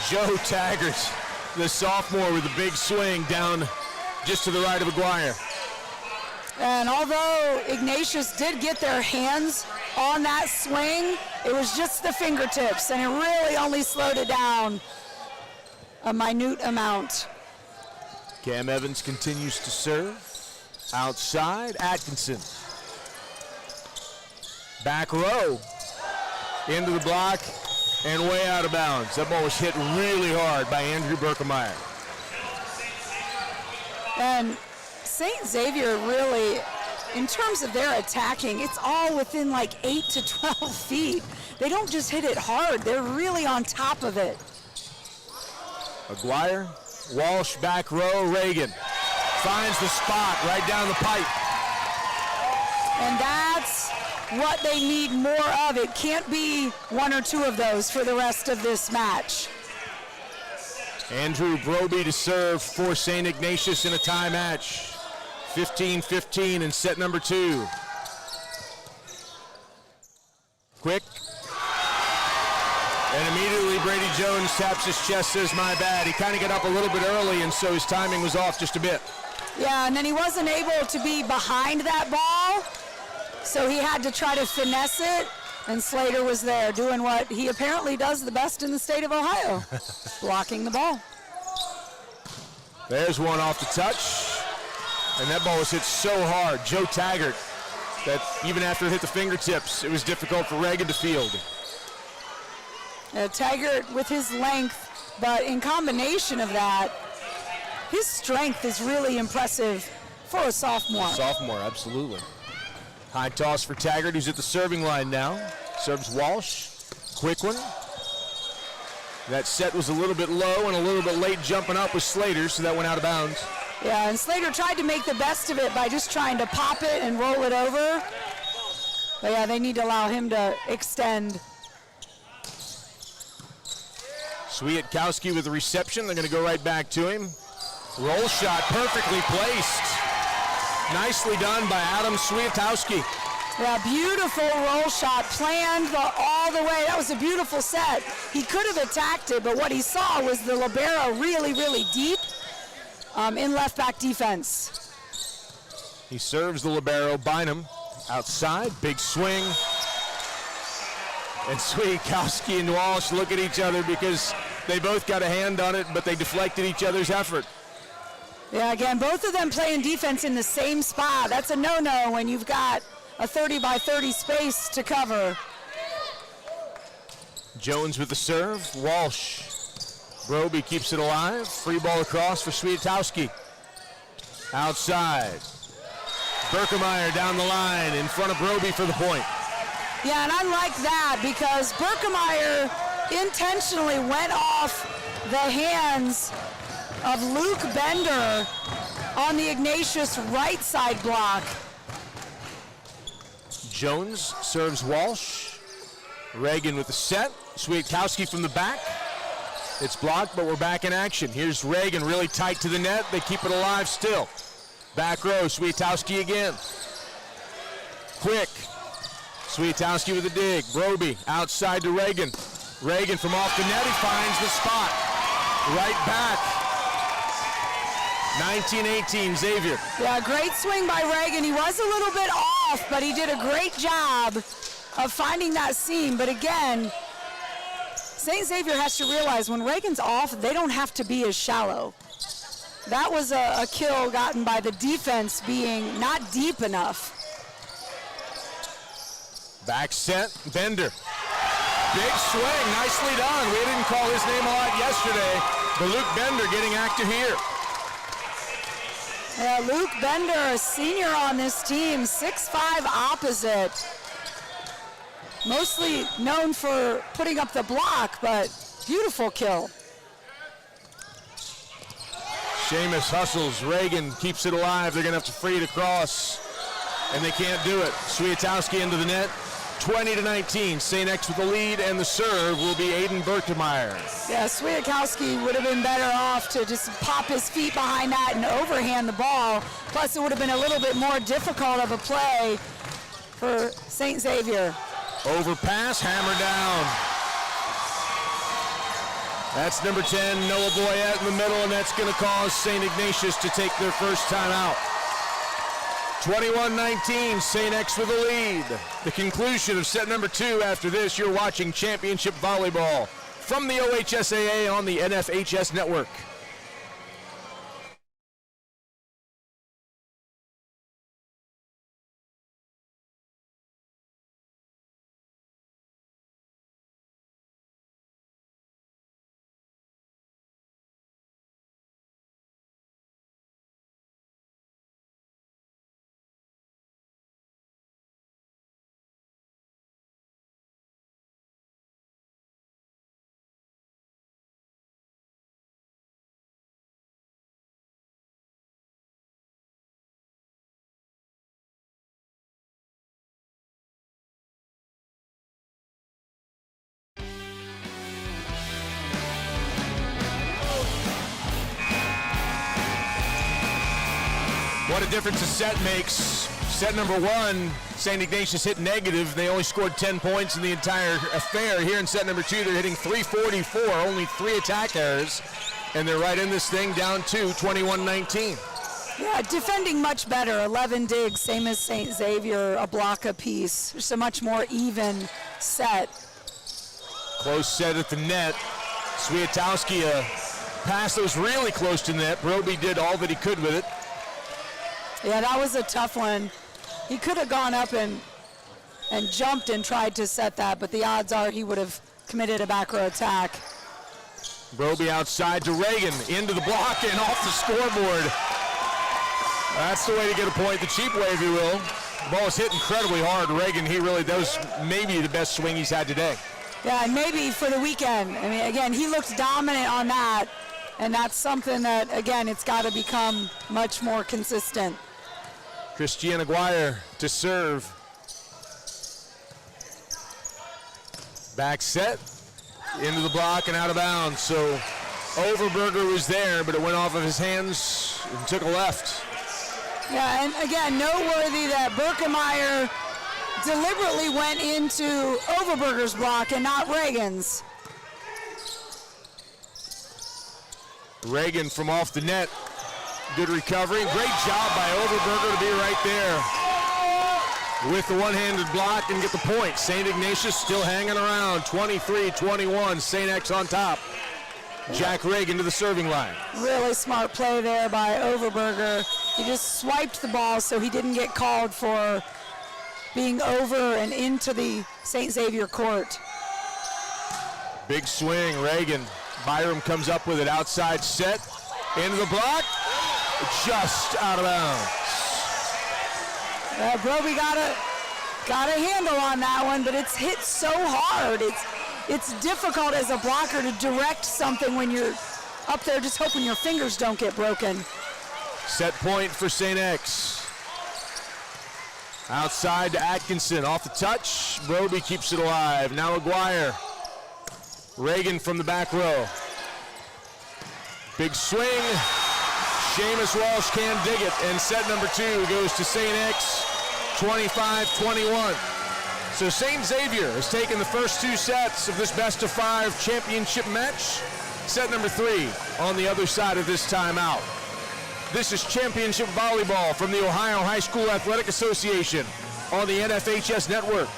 Joe Taggart, the sophomore, with a big swing down just to the right of Aguirre. And although Ignatius did get their hands on that swing, it was just the fingertips, and it really only slowed it down a minute amount. Cam Evans continues to serve. Outside, Atkinson. Back row. Into the block. And way out of bounds. That ball was hit really hard by Andrew Berkemeyer. And St. Xavier really, in terms of their attacking, it's all within like 8 to 12 feet. They don't just hit it hard. They're really on top of it. Aguirre, Walsh, back row, Reagan. Finds the spot right down the pipe. And that's what they need more of. It can't be 1 or 2 of those for the rest of this match. Andrew Broby to serve for St. Ignatius in a tie match. 15-15 in set number 2. Quick. And immediately Brady Jones taps his chest, says, my bad. He kind of got up a little bit early, and so his timing was off just a bit. Yeah, and then he wasn't able to be behind that ball, so he had to try to finesse it, and Slater was there doing what he apparently does the best in the state of Ohio, blocking the ball. There's one off the touch, and that ball was hit so hard. Joe Taggart, that even after it hit the fingertips, it was difficult for Reagan to field. Taggart with his length, but in combination of that, his strength is really impressive for a sophomore. Sophomore, absolutely. High toss for Taggart, who's at the serving line now. Serves Walsh. Quick one. That set was a little bit low and a little bit late jumping up with Slater, so that went out of bounds. Yeah, and Slater tried to make the best of it by just trying to pop it and roll it over. But yeah, they need to allow him to extend. Swiatkowski with the reception. They're going to go right back to him. Roll shot perfectly placed. Nicely done by Adam Swiatkowski. Yeah, beautiful roll shot, planned all the way. That was a beautiful set. He could have attacked it, but what he saw was the libero really, really deep in left back defense. He serves the libero, Bynum, Outside, big swing. And Swiatkowski and Walsh look at each other because they both got a hand on it, but they deflected each other's effort. Yeah, again, both of them playing defense in the same spot. That's a no-no when you've got a 30-by-30 space to cover. Jones with the serve. Walsh. Broby keeps it alive. Free ball across for Swiatkowski. Outside. Berkemeyer down the line in front of Broby for the point. Yeah, and I like that because Berkemeyer intentionally went off the hands of Luke Bender on the Ignatius right side block. Jones serves Walsh. Reagan with the set. Swiatkowski from the back. It's blocked, but we're back in action. Here's Reagan really tight to the net. They keep it alive still. Back row, Swiatkowski again. Quick. Swiatkowski with a dig. Broby outside to Reagan. Reagan from off the net, he finds the spot. Right back. 19-18, Xavier. Yeah, great swing by Reagan. He was a little bit off, but he did a great job of finding that seam. But again, St. Xavier has to realize when Reagan's off, they don't have to be as shallow. That was a kill gotten by the defense being not deep enough. Back set, Bender. Big swing, nicely done. We didn't call his name a lot yesterday, but Luke Bender getting active here. Yeah, Luke Bender, a senior on this team, 6'5" opposite. Mostly known for putting up the block, but beautiful kill. Seamus hustles, Reagan keeps it alive. They're gonna have to free it across, and they can't do it. Swiatkowski into the net, 20-19. St. X with the lead, and the serve will be Aiden Berkemeyer. Yeah, Swiatkowski would have been better off to just pop his feet behind that and overhand the ball. Plus, it would have been a little bit more difficult of a play for St. Xavier. Overpass, hammer down. That's number 10, Noah Boyette in the middle, and that's going to cause St. Ignatius to take their first timeout. 21-19, St. X with the lead. The conclusion of set number 2. After this, you're watching Championship Volleyball from the OHSAA on the NFHS Network. What a difference a set makes. Set number 1, St. Ignatius hit negative. They only scored 10 points in the entire affair. Here in set number 2, they're hitting 344, only 3 attack errors, and they're right in this thing down to 21-19. Yeah, defending much better. 11 digs, same as St. Xavier, a block apiece. Just a much more even set. Close set at the net. Swiatkowski, a pass that was really close to net. Broby did all that he could with it. Yeah, that was a tough one. He could have gone up and jumped and tried to set that, but the odds are he would have committed a back row attack. Broby outside to Reagan, into the block and off the scoreboard. That's the way to get a point, the cheap way, if you will. The ball is hit incredibly hard. Reagan, that was maybe the best swing he's had today. Yeah, and maybe for the weekend. I mean, again, he looked dominant on that, and that's something that, again, it's got to become much more consistent. Christiane Aguirre to serve. Back set, into the block and out of bounds. So Overberger was there, but it went off of his hands and took a left. Yeah, and again, noteworthy that Berkemeyer deliberately went into Overberger's block and not Reagan's. Reagan from off the net. Good recovery. Great job by Overberger to be right there. with the one-handed block and get the point. St. Ignatius still hanging around, 23-21, St. X on top. Jack Reagan to the serving line. Really smart play there by Overberger. He just swiped the ball so he didn't get called for being over and into the St. Xavier court. Big swing, Reagan. Byram comes up with it, outside set, into the block, just out of bounds. Broby got a handle on that one, but it's hit so hard. It's difficult as a blocker to direct something when you're up there just hoping your fingers don't get broken. Set point for St. X. Outside to Atkinson, off the touch. Broby keeps it alive. Now Aguirre. Reagan from the back row. Big swing. Seamus Walsh can't dig it, and set number 2 goes to St. X, 25-21. So St. Xavier has taken the first 2 sets of this best-of-5 championship match. Set number 3 on the other side of this timeout. This is championship volleyball from the Ohio High School Athletic Association on the NFHS Network.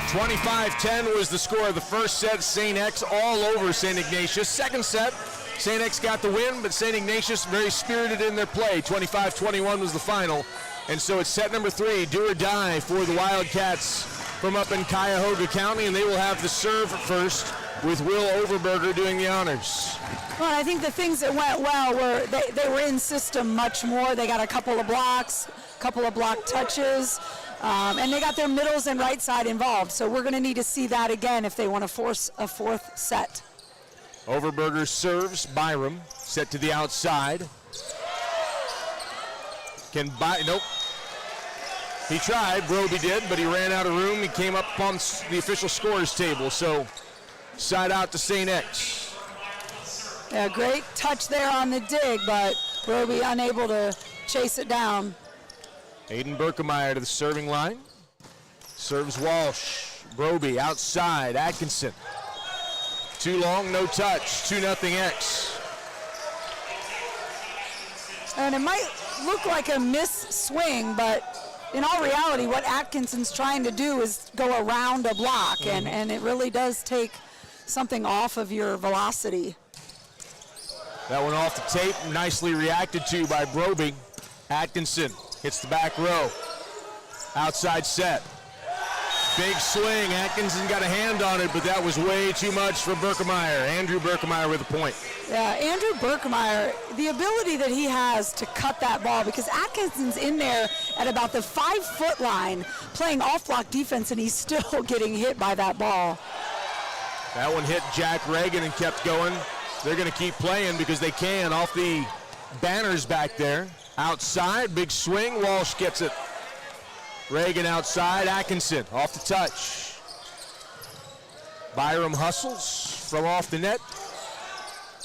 $25-10 was the score of the first set. St. X all over St. Ignatius. Second set, St. X got the win, but St. Ignatius very spirited in their play. 25-21 was the final. And so it's set number 3, do or die for the Wildcats from up in Cuyahoga County, and they will have the serve first with Will Overberger doing the honors. Well, I think the things that went well were they were in system much more. They got a couple of blocks, a couple of block touches, and they got their middles and right side involved. So we're going to need to see that again if they want to force a fourth set. Overberger serves. Byram set to the outside. Nope. He tried, Broby did, but he ran out of room. He came up on the official scores table, so side out to St. X. Yeah, great touch there on the dig, but Broby unable to chase it down. Aiden Berkemeyer to the serving line. Serves Walsh. Broby outside. Atkinson. Too long, no touch. 2-0 X. And it might look like a miss swing, but in all reality, what Atkinson's trying to do is go around a block, and it really does take something off of your velocity. That one off the tape, nicely reacted to by Broby. Atkinson hits the back row. Outside set. Big swing. Atkinson got a hand on it, but that was way too much for Berkemeyer. Andrew Berkemeyer with a point. Yeah, Andrew Berkemeyer, the ability that he has to cut that ball, because Atkinson's in there at about the 5-foot line playing off-block defense, and he's still getting hit by that ball. That one hit Jack Reagan and kept going. They're going to keep playing because they can off the banners back there. Outside, big swing. Walsh gets it. Reagan outside. Atkinson off the touch. Byram hustles from off the net.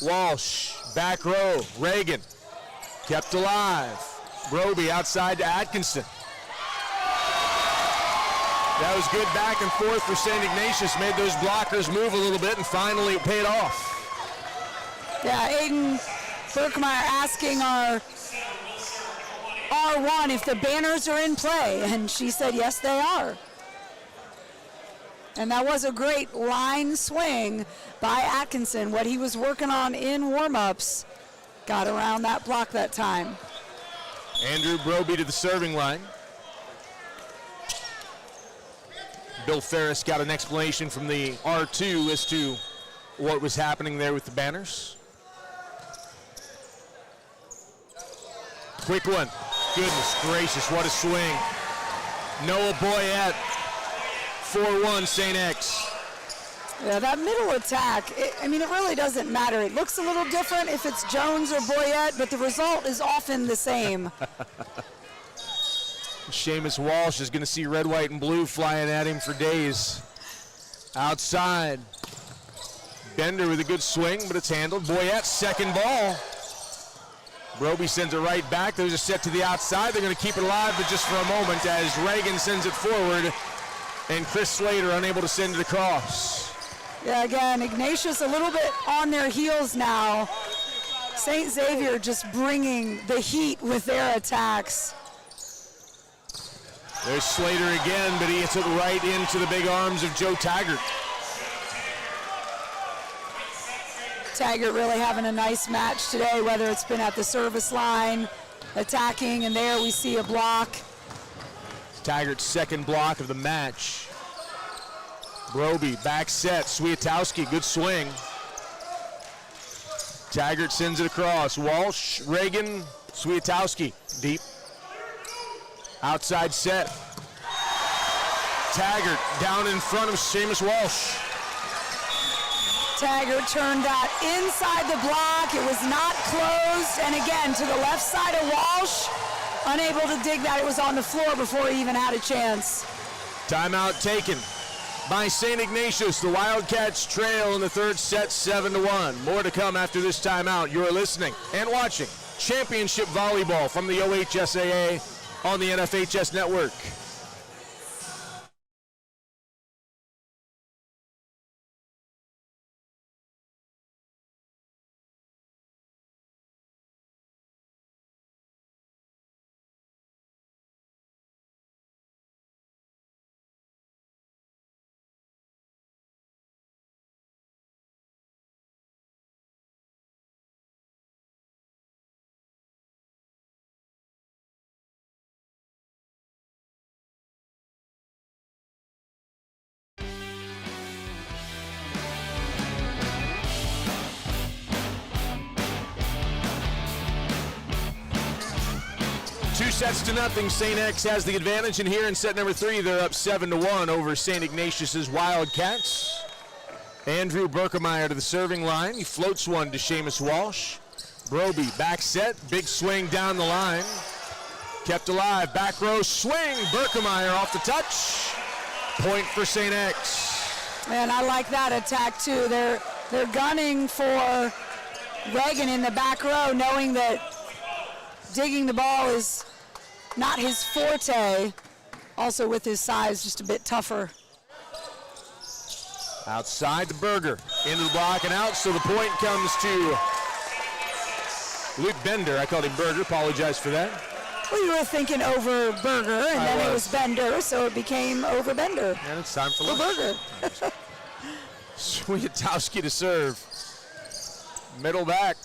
Walsh, back row. Reagan kept alive. Broby outside to Atkinson. That was good back and forth for St. Ignatius. Made those blockers move a little bit, and finally it paid off. Yeah, Aiden Berkemeyer asking our R1 if the banners are in play, and she said yes, they are. And that was a great line swing by Atkinson. What he was working on in warm-ups got around that block that time. Andrew Broby to the serving line. Bill Ferris got an explanation from the R2 as to what was happening there with the banners. Quick one. Goodness gracious, what a swing. Noah Boyette, 4-1 St. X. Yeah, that middle attack, it really doesn't matter. It looks a little different if it's Jones or Boyette, but the result is often the same. Seamus Walsh is going to see red, white, and blue flying at him for days. Outside. Bender with a good swing, but it's handled. Boyette's second ball. Broby sends it right back. There's a set to the outside. They're going to keep it alive, but just for a moment as Reagan sends it forward, and Chris Slater unable to send it across. Yeah, again, Ignatius a little bit on their heels now. St. Xavier just bringing the heat with their attacks. There's Slater again, but he hits it right into the big arms of Joe Taggart. Taggart really having a nice match today, whether it's been at the service line, attacking, and there we see a block. Taggart's second block of the match. Broby, back set, Swiatowski, good swing. Taggart sends it across. Walsh, Reagan, Swiatowski, deep. Outside set. Taggart down in front of Seamus Walsh. Taggart turned that inside the block. It was not closed. And again, to the left side of Walsh. Unable to dig that. It was on the floor before he even had a chance. Timeout taken by St. Ignatius. The Wildcats trail in the third set, 7-1. More to come after this timeout. You're listening and watching Championship Volleyball from the OHSAA on the NFHS Network. Two sets to nothing. St. X has the advantage, and here in set number 3, they're up 7-1 over St. Ignatius's Wildcats. Andrew Berkemeyer to the serving line. He floats one to Seamus Walsh. Broby, back set, big swing down the line. Kept alive, back row swing. Berkemeyer off the touch. Point for St. X. Man, I like that attack too. They're gunning for Reagan in the back row, knowing that digging the ball is not his forte. Also with his size, just a bit tougher. Outside the Berger, into the block and out, so the point comes to Luke Bender. I called him Berger, apologize for that. Well, you were thinking over Berger, and then it was Bender, so it became over Bender. And it's time for Berger. Swiatowski to serve. Middle back,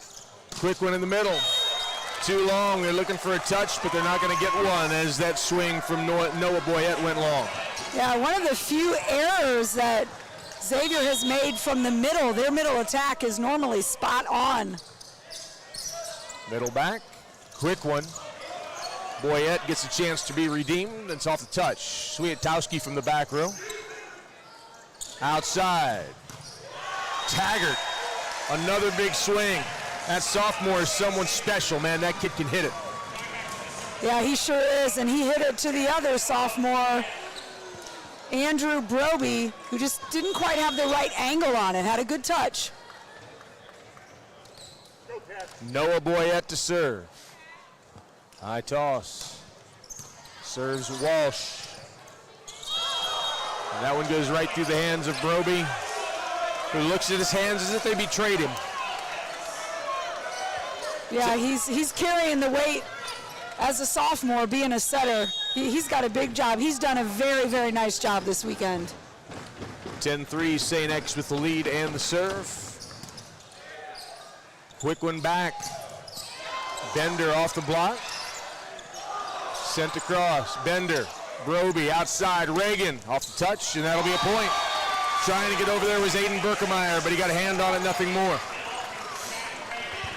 quick one in the middle. Too long, they're looking for a touch, but they're not going to get one as that swing from Noah Boyette went long. Yeah, one of the few errors that Xavier has made from the middle. Their middle attack is normally spot on. Middle back, quick one. Boyette gets a chance to be redeemed. It's off the touch. Swiatowski from the back row. Outside. Taggart, another big swing. That sophomore is someone special, man. That kid can hit it. Yeah, he sure is, and he hit it to the other sophomore, Andrew Broby, who just didn't quite have the right angle on it. Had a good touch. Noah Boyette to serve. High toss. Serves Walsh. And that one goes right through the hands of Broby, who looks at his hands as if they betrayed him. Yeah, he's carrying the weight as a sophomore, being a setter. He's got a big job. He's done a very, very nice job this weekend. 10-3, St. X with the lead and the serve. Quick one back. Bender off the block. Sent across. Bender, Broby outside. Reagan off the touch, and that'll be a point. Trying to get over there was Aiden Berkemeyer, but he got a hand on it, nothing more.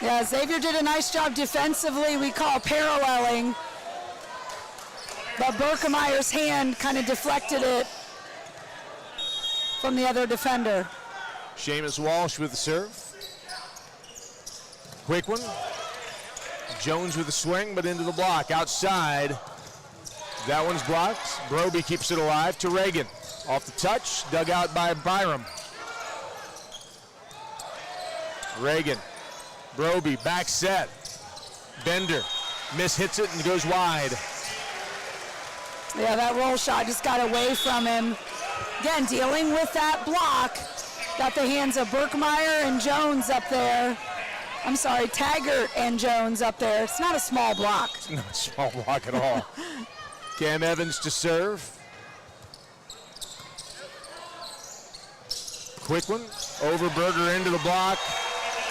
Yeah, Xavier did a nice job defensively. We call paralleling. But Berkemeyer's hand kind of deflected it from the other defender. Seamus Walsh with the serve. Quick one. Jones with the swing, but into the block. Outside. That one's blocked. Broby keeps it alive to Reagan. Off the touch, dug out by Byram. Reagan. Broby, back set. Bender mishits it and goes wide. Yeah, that roll shot just got away from him. Again, dealing with that block. Got the hands of Berkemeyer and Jones up there. I'm sorry, Taggart and Jones up there. It's not a small block. It's not a small block at all. Cam Evans to serve. Quick one, over Berger into the block.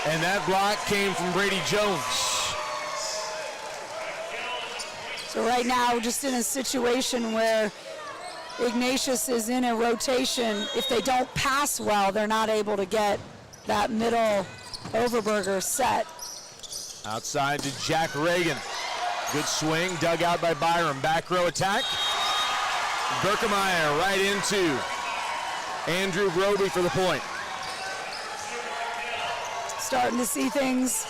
And that block came from Brady Jones. So right now, just in a situation where Ignatius is in a rotation, if they don't pass well, they're not able to get that middle Overberger set. Outside to Jack Reagan. Good swing, dug out by Byram. Back row attack. Berkemeyer right into Andrew Broby for the point. Starting to see things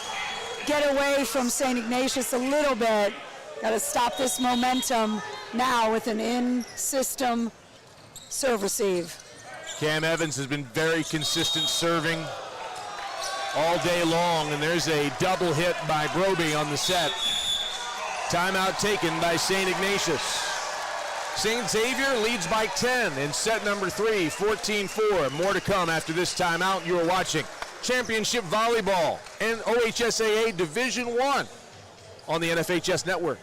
get away from St. Ignatius a little bit. Got to stop this momentum now with an in-system serve receive. Cam Evans has been very consistent serving all day long, and there's a double hit by Broby on the set. Timeout taken by St. Ignatius. St. Xavier leads by 10 in set number 3, 14-4. More to come after this timeout. You are watching Championship Volleyball and OHSAA Division I on the NFHS Network.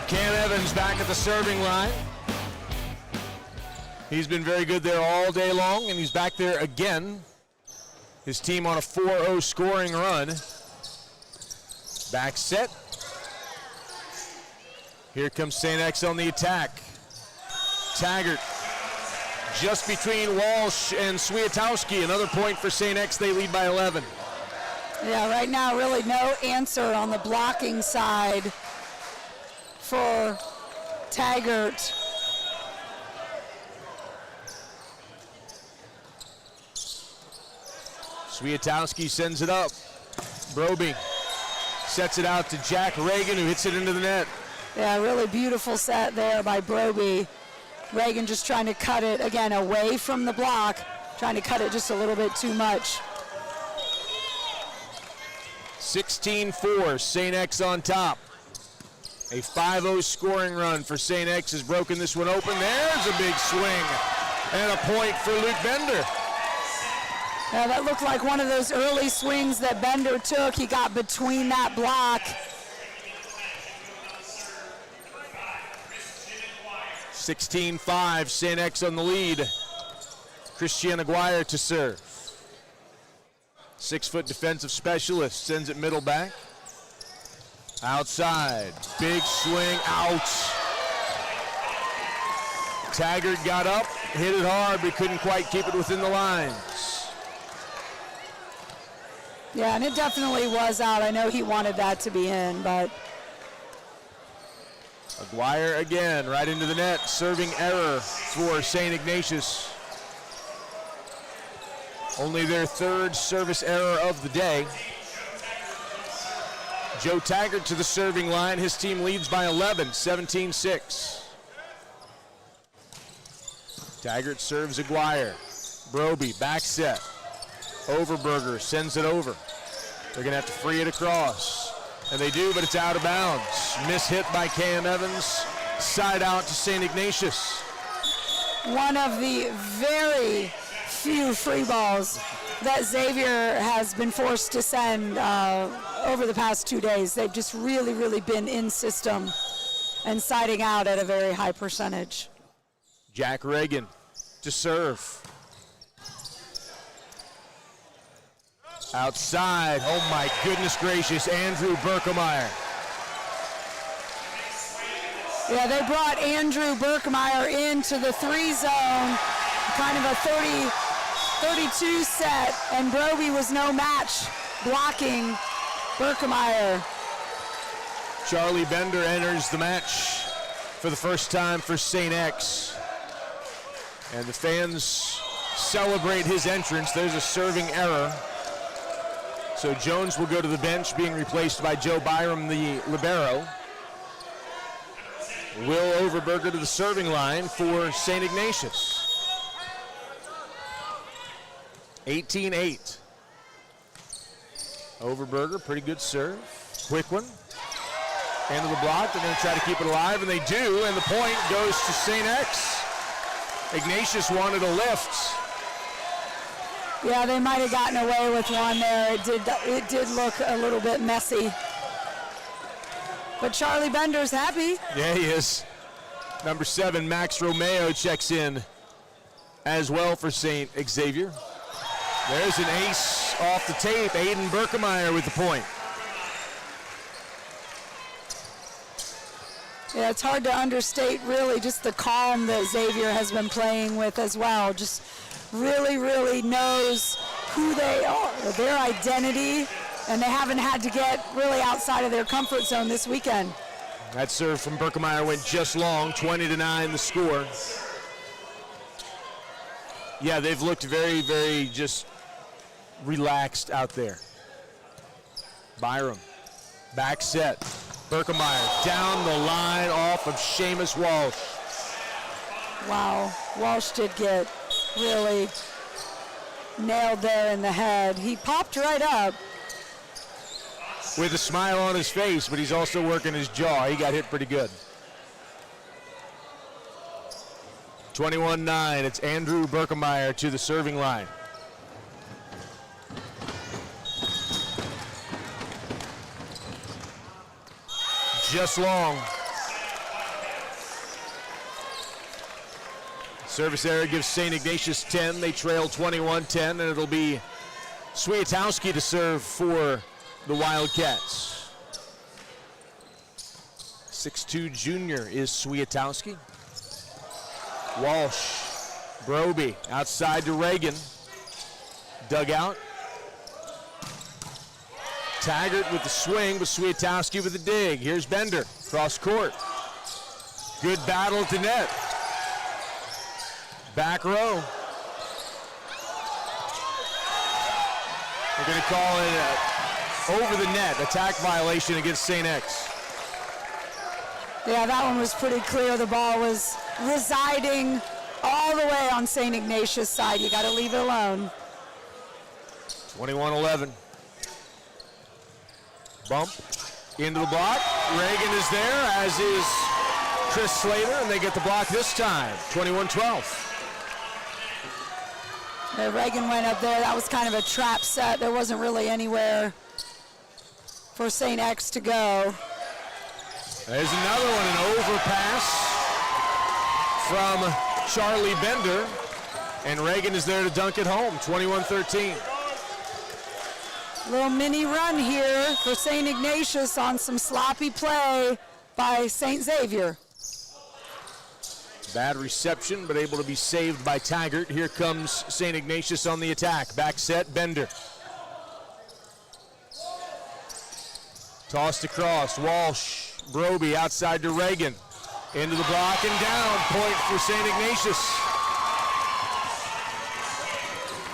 Cam Evans back at the serving line. He's been very good there all day long, and he's back there again. His team on a 4-0 scoring run. Back set. Here comes St. X on the attack. Taggart just between Walsh and Swiatowski. Another point for St. X. They lead by 11. Yeah, right now really no answer on the blocking side for Taggart. Swiatowski sends it up. Broby sets it out to Jack Reagan, who hits it into the net. Yeah, really beautiful set there by Broby. Reagan just trying to cut it, again, away from the block, trying to cut it just a little bit too much. 16-4, St. X on top. A 5-0 scoring run for St. X has broken this one open. There's a big swing and a point for Luke Bender. Yeah, that looked like one of those early swings that Bender took. He got between that block. 16-5, St. X on the lead. Christian Aguirre to serve. 6-foot defensive specialist sends it middle back. Outside, big swing, out. Taggart got up, hit it hard, but couldn't quite keep it within the lines. Yeah, and it definitely was out. I know he wanted that to be in, but... Aguirre again, right into the net. Serving error for St. Ignatius. Only their third service error of the day. Joe Taggart to the serving line. His team leads by 11, 17-6. Taggart serves Aguirre. Broby, back set. Overberger sends it over. They're going to have to free it across. And they do, but it's out of bounds. Mishit by Cam Evans. Side out to St. Ignatius. One of the very few free balls that Xavier has been forced to send over the past 2 days. They've just really, really been in system and siding out at a very high percentage. Jack Reagan to serve. Outside, oh my goodness gracious, Andrew Berkemeyer. Yeah, they brought Andrew Berkemeyer into the 3 zone, kind of a 32 set, and Broby was no match blocking Berkemeyer. Charlie Bender enters the match for the first time for St. X. And the fans celebrate his entrance. There's a serving error. So Jones will go to the bench, being replaced by Joe Byram, the libero. Will Overberger to the serving line for St. Ignatius. 18-8. Overberger, pretty good serve. Quick one. End of the block. They're going to try to keep it alive, and they do, and the point goes to St. X. Ignatius wanted a lift. Yeah, they might have gotten away with one there. It did look a little bit messy. But Charlie Bender's happy. Yeah, he is. Number 7, Max Romeo checks in as well for St. Xavier. There's an ace off the tape. Aiden Berkemeyer with the point. Yeah, it's hard to understate really just the calm that Xavier has been playing with as well. Just really, really knows who they are, their identity, and they haven't had to get really outside of their comfort zone this weekend. That serve from Berkemeyer went just long, 20-9 the score. Yeah, they've looked very, very just relaxed out there. Byram, back set. Berkemeyer down the line off of Seamus Walsh. Wow, Walsh did get really nailed there in the head. He popped right up. With a smile on his face, but he's also working his jaw. He got hit pretty good. 21-9, it's Andrew Berkemeyer to the serving line. Just long. Service error gives St. Ignatius 10. They trail 21-10, and it'll be Swiatowski to serve for the Wildcats. 6'2" junior is Swiatowski. Walsh, Broby, outside to Reagan. Dugout. Taggart with the swing, but Swiatowski with the dig. Here's Bender, cross court. Good battle at the net. Back row. They're going to call it over the net, attack violation against St. X. Yeah, that one was pretty clear. The ball was residing all the way on St. Ignatius' side. You got to leave it alone. 21-11. Bump into the block. Reagan is there, as is Chris Slater, and they get the block this time. 21-12. Reagan went up there. That was kind of a trap set. There wasn't really anywhere for St. X to go. There's another one, an overpass from Charlie Bender, and Reagan is there to dunk it home. 21-13. Little mini run here for St. Ignatius on some sloppy play by St. Xavier. Bad reception, but able to be saved by Taggart. Here comes St. Ignatius on the attack. Back set, Bender. Tossed across, Walsh, Broby outside to Reagan. Into the block and down. Point for St. Ignatius.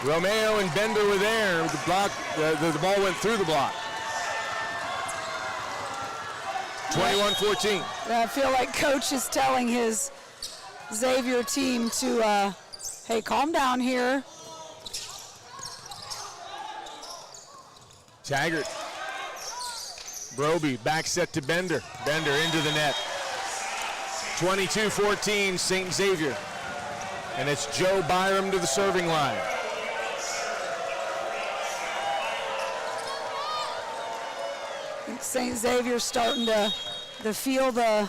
Romeo and Bender were there. The block, the ball went through the block. 21-14. I feel like Coach is telling his Xavier team to, hey, calm down here. Taggart. Broby, back set to Bender. Bender into the net. 22-14, St. Xavier. And it's Joe Byram to the serving line. St. Xavier starting to feel the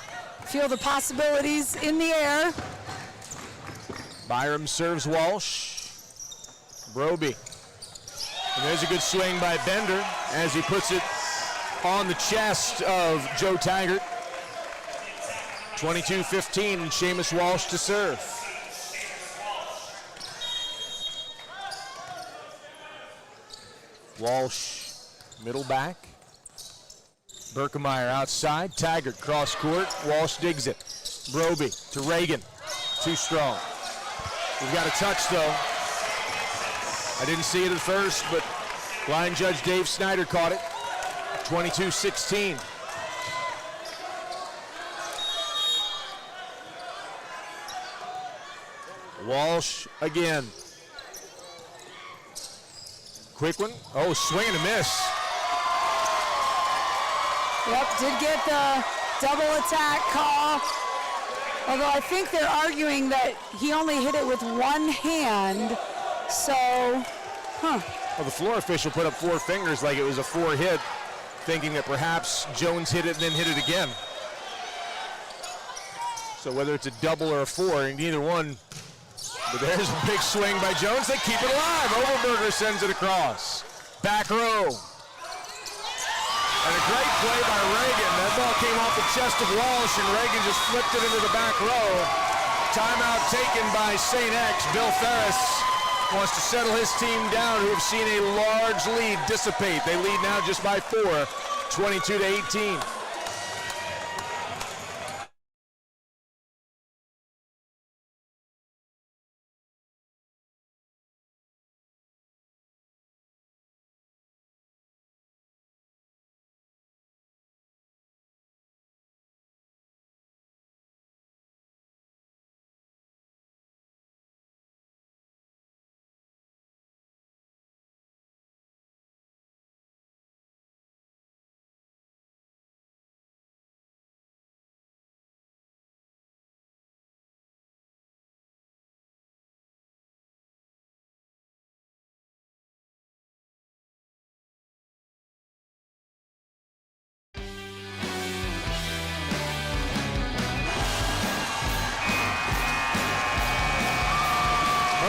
possibilities in the air. Byram serves Walsh. Broby. And there's a good swing by Bender as he puts it on the chest of Joe Taggart. 22-15, and Seamus Walsh to serve. Walsh, middle back. Berkemeyer outside, Taggart cross court, Walsh digs it. Broby to Reagan, too strong. We've got a touch though. I didn't see it at first, but line judge Dave Snyder caught it. 22-16. Walsh again. Quick one. Oh, swing and a miss. Yep, did get the double attack call. Although I think they're arguing that he only hit it with one hand. So, Well, the floor official put up four fingers like it was a four hit, thinking that perhaps Jones hit it and then hit it again. So whether it's a double or a four, neither one. But there's a big swing by Jones. They keep it alive. Overberger sends it across. Back row. And a great play by Reagan. That ball came off the chest of Walsh, and Reagan just flipped it into the back row. Timeout taken by St. X. Bill Ferris wants to settle his team down, who have seen a large lead dissipate. They lead now just by 4, 22-18.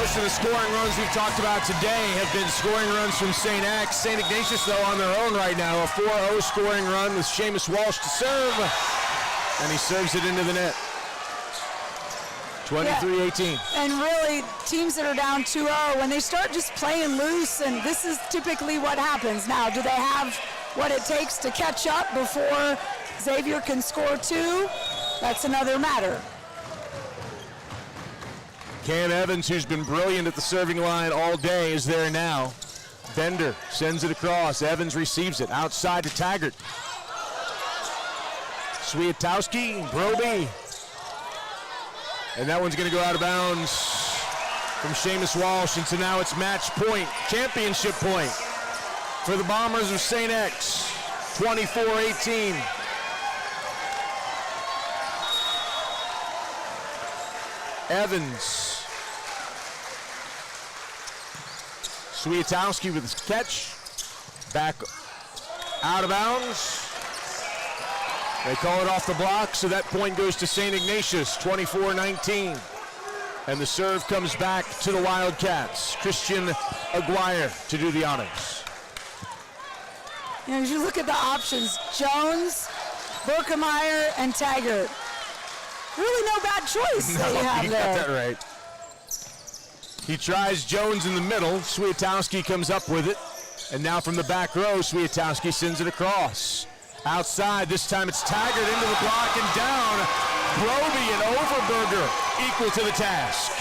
Most of the scoring runs we've talked about today have been scoring runs from St. X. St. Ignatius, though, on their own right now. A 4-0 scoring run with Seamus Walsh to serve. And he serves it into the net. 23-18. And really, teams that are down 2-0, when they start just playing loose, and this is typically what happens. Now, do they have what it takes to catch up before Xavier can score two? That's another matter. Cam Evans, who's been brilliant at the serving line all day, is there now. Bender sends it across. Evans receives it outside to Taggart. Swiatowski, Broby. And that one's going to go out of bounds from Seamus Walsh, and so now it's match point, championship point for the Bombers of St. X, 24-18. Evans. Swiatowski with his catch. Back out of bounds. They call it off the block, so that point goes to St. Ignatius, 24-19. And the serve comes back to the Wildcats. Christian Aguirre to do the honors. You know, as you look at the options, Jones, Berkemeyer, and Taggart. Really no bad choice that you have there. Got that right. He tries Jones in the middle. Swiatowski comes up with it. And now from the back row, Swiatowski sends it across. Outside, this time it's Taggart into the block and down. Broby and Overberger equal to the task.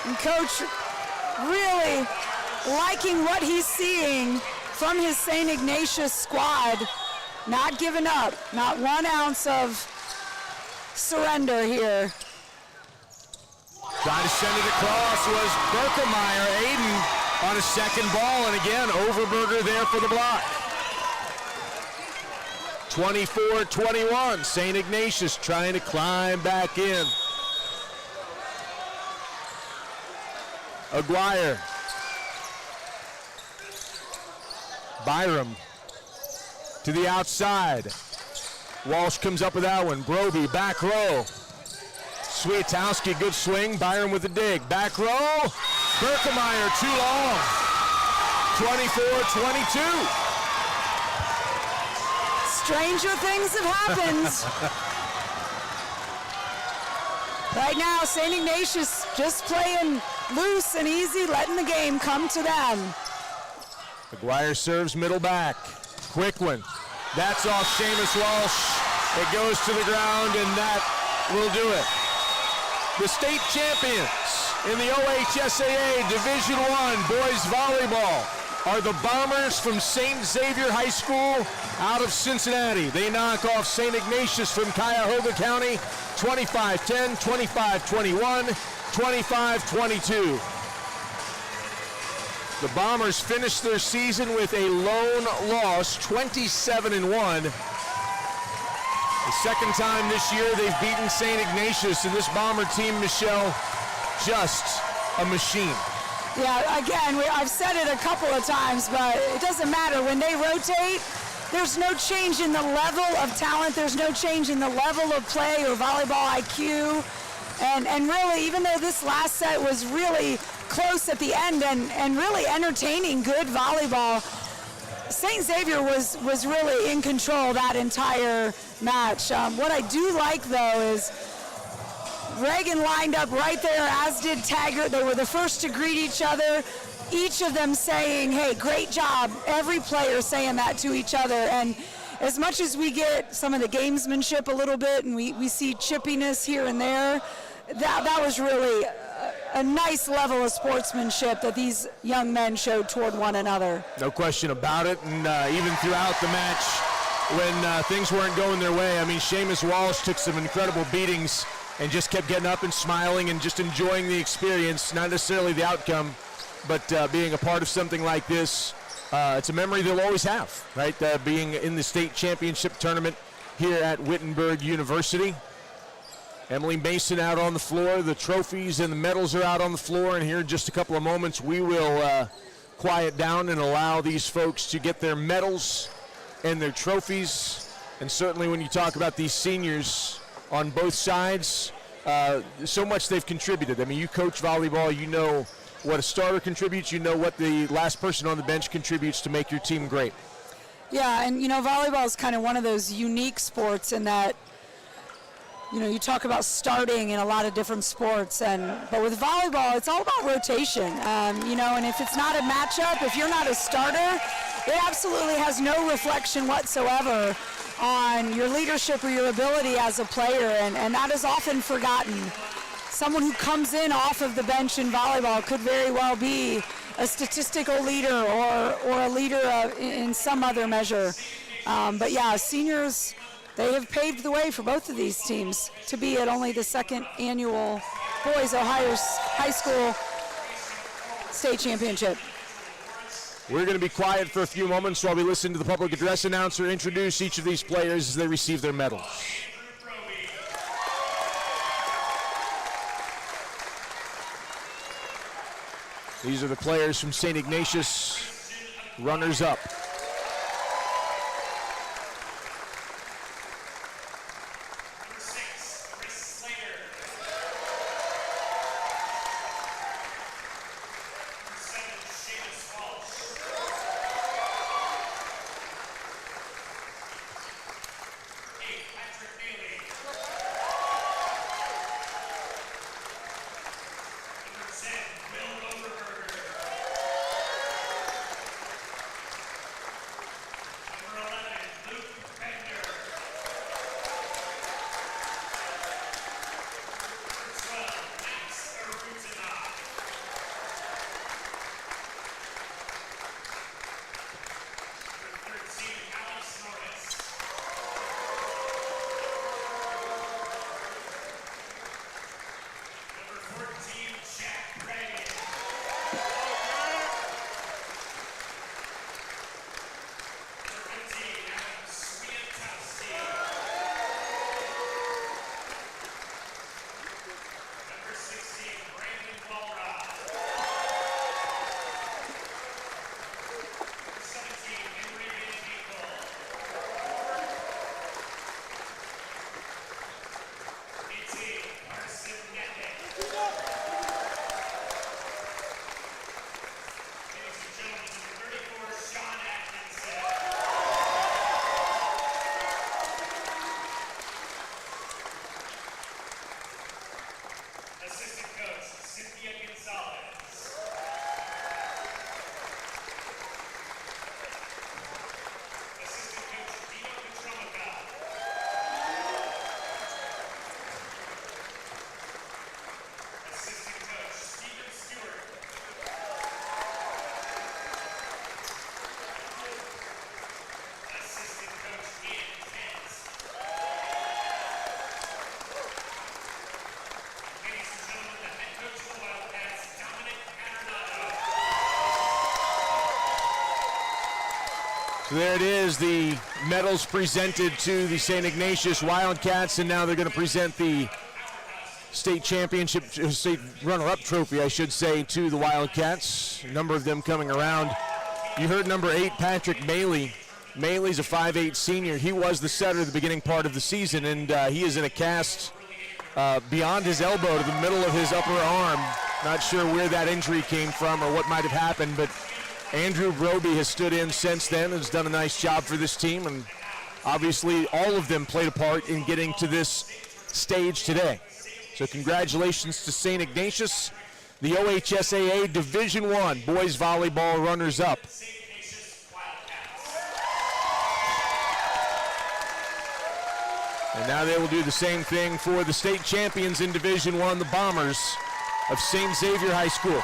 And Coach really liking what he's seeing from his St. Ignatius squad. Not giving up, not 1 ounce of surrender here. Trying to send it across was Berkemeyer. Aiden on a second ball, and again, Overberger there for the block. 24-21, St. Ignatius trying to climb back in. Aguirre. Byram to the outside. Walsh comes up with that one. Broby, back row. Swiatowski, good swing. Byram with the dig. Back row. Berkemeyer, too long. 24-22. Stranger things have happened. Right now, St. Ignatius just playing loose and easy, letting the game come to them. Aguirre serves middle back. Quick one. That's off Seamus Walsh. It goes to the ground, and that will do it. The state champions in the OHSAA Division I boys volleyball are the Bombers from St. Xavier High School out of Cincinnati. They knock off St. Ignatius from Cuyahoga County 25-10, 25-21, 25-22. The Bombers finished their season with a lone loss, 27-1. The second time this year they've beaten St. Ignatius, and this Bomber team, Michelle, just a machine. Yeah, again, I've said it a couple of times, but it doesn't matter. When they rotate, there's no change in the level of talent. There's no change in the level of play or volleyball IQ. And really, even though this last set was really close at the end and really entertaining, good volleyball, St. Xavier was really in control that entire match. What I do like, though, is Reagan lined up right there, as did Taggart. They were the first to greet each other, each of them saying, hey, great job. Every player saying that to each other. And as much as we get some of the gamesmanship a little bit and we see chippiness here and there, that was really a nice level of sportsmanship that these young men showed toward one another. No question about it, and even throughout the match when things weren't going their way, I mean, Seamus Walsh took some incredible beatings and just kept getting up and smiling and just enjoying the experience, not necessarily the outcome, but being a part of something like this. It's a memory they'll always have, right? Being in the state championship tournament here at Wittenberg University. Emily Mason out on the floor. The trophies and the medals are out on the floor, and here in just a couple of moments we will quiet down and allow these folks to get their medals and their trophies. And certainly when you talk about these seniors on both sides, so much they've contributed. I mean, you coach volleyball, you know what a starter contributes, you know what the last person on the bench contributes to make your team great. Yeah, and volleyball is kind of one of those unique sports in that, you talk about starting in a lot of different sports, but with volleyball, it's all about rotation. And if it's not a matchup, if you're not a starter, it absolutely has no reflection whatsoever on your leadership or your ability as a player, and that is often forgotten. Someone who comes in off of the bench in volleyball could very well be a statistical leader or a leader in some other measure. But yeah, seniors, they have paved the way for both of these teams to be at only the second annual Boys Ohio High School State Championship. We're going to be quiet for a few moments while we listen to the public address announcer introduce each of these players as they receive their medals. These are the players from St. Ignatius, runners-up. So there it is, the medals presented to the St. Ignatius Wildcats, and now they're going to present the state championship, state runner-up trophy, I should say, to the Wildcats. A number of them coming around. You heard number 8, Patrick Maley. Maley's a 5'8 senior. He was the setter at the beginning part of the season, and he is in a cast beyond his elbow to the middle of his upper arm. Not sure where that injury came from or what might have happened, but Andrew Broby has stood in since then and has done a nice job for this team, and obviously all of them played a part in getting to this stage today. So congratulations to St. Ignatius, the OHSAA Division I boys volleyball runners-up. And now they will do the same thing for the state champions in Division I, the Bombers of St. Xavier High School.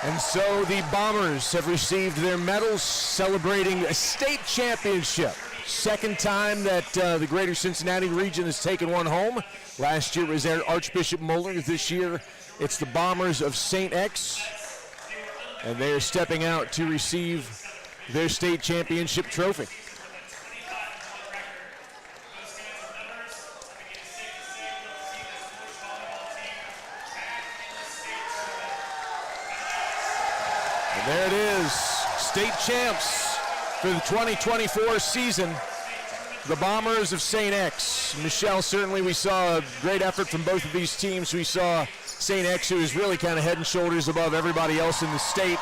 And so the Bombers have received their medals, celebrating a state championship. Second time that the Greater Cincinnati region has taken one home. Last year was Archbishop Moeller. This year it's the Bombers of St. X. And they are stepping out to receive their state championship trophy. And there it is, state champs for the 2024 season, the Bombers of St. X. Michelle, certainly we saw a great effort from both of these teams. We saw St. X, who is really kind of head and shoulders above everybody else in the state.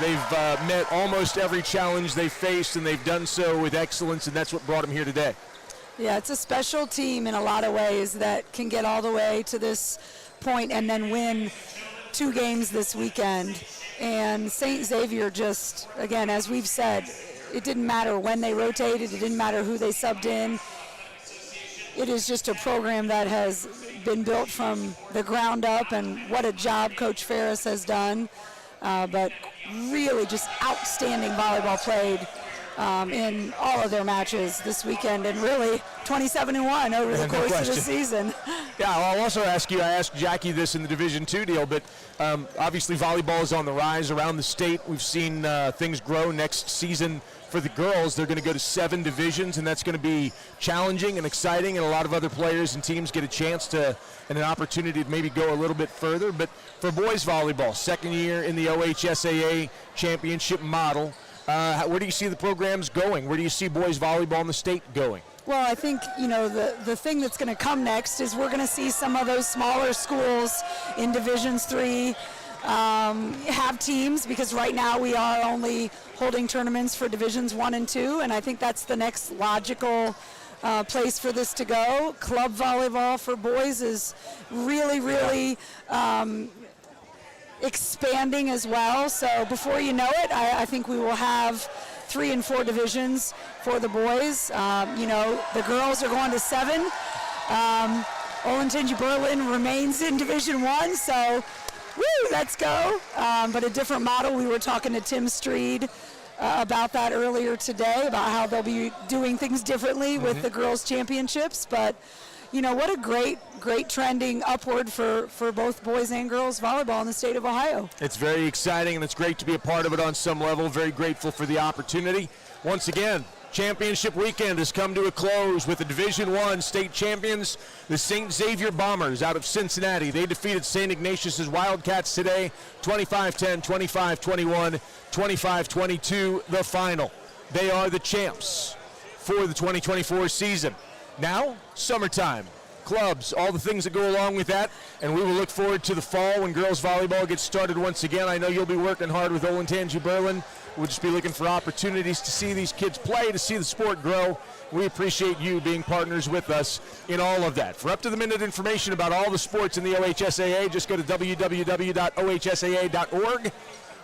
They've met almost every challenge they've faced, and they've done so with excellence, and that's what brought them here today. Yeah, it's a special team in a lot of ways that can get all the way to this point and then win 2 games this weekend. And St. Xavier just, again, as we've said, it didn't matter when they rotated, it didn't matter who they subbed in. It is just a program that has been built from the ground up, and what a job Coach Ferris has done. But really just outstanding volleyball played in all of their matches this weekend, and really 27-1 over the course of the season. Yeah, I'll also ask you, I asked Jackie this in the Division II deal, but obviously volleyball is on the rise around the state. We've seen things grow. Next season for the girls, they're going to go to 7 divisions, and that's going to be challenging and exciting, and a lot of other players and teams get a chance to and an opportunity to maybe go a little bit further. But for boys volleyball, second year in the OHSAA championship model, where do you see the programs going? Where do you see boys volleyball in the state going? Well, I think, the thing that's going to come next is we're going to see some of those smaller schools in Divisions 3 have teams, because right now we are only holding tournaments for Divisions 1 and 2, and I think that's the next logical place for this to go. Club volleyball for boys is really expanding as well. So before you know it, I think we will have 3 and 4 divisions for the boys. The girls are going to 7. Olentangy Berlin remains in Division 1, so woo, let's go. But a different model. We were talking to Tim Streed about that earlier today, about how they'll be doing things differently with the girls' championships. But what a great trending upward for both boys and girls volleyball in the state of Ohio. It's very exciting, and it's great to be a part of it on some level. Very grateful for the opportunity. Once again, championship weekend has come to a close with the Division I state champions, the St. Xavier Bombers out of Cincinnati. They defeated St. Ignatius' Wildcats today, 25-10, 25-21, 25-22, the final. They are the champs for the 2024 season. Now, summertime, clubs, all the things that go along with that, and we will look forward to the fall when girls volleyball gets started once again. I know you'll be working hard with Olentangy Berlin. We'll just be looking for opportunities to see these kids play, to see the sport grow. We appreciate you being partners with us in all of that. For up-to-the-minute information about all the sports in the OHSAA, just go to www.ohsaa.org.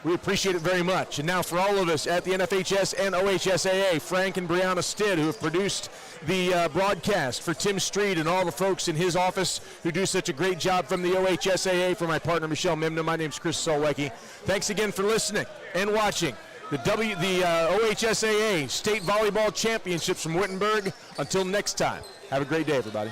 We appreciate it very much. And now for all of us at the NFHS and OHSAA, Frank and Brianna Stidd, who have produced the broadcast, for Tim Streed and all the folks in his office who do such a great job from the OHSAA, for my partner Michelle Mimna, my name's Chris Solwecki. Thanks again for listening and watching the OHSAA State Volleyball Championships from Wittenberg. Until next time, have a great day, everybody.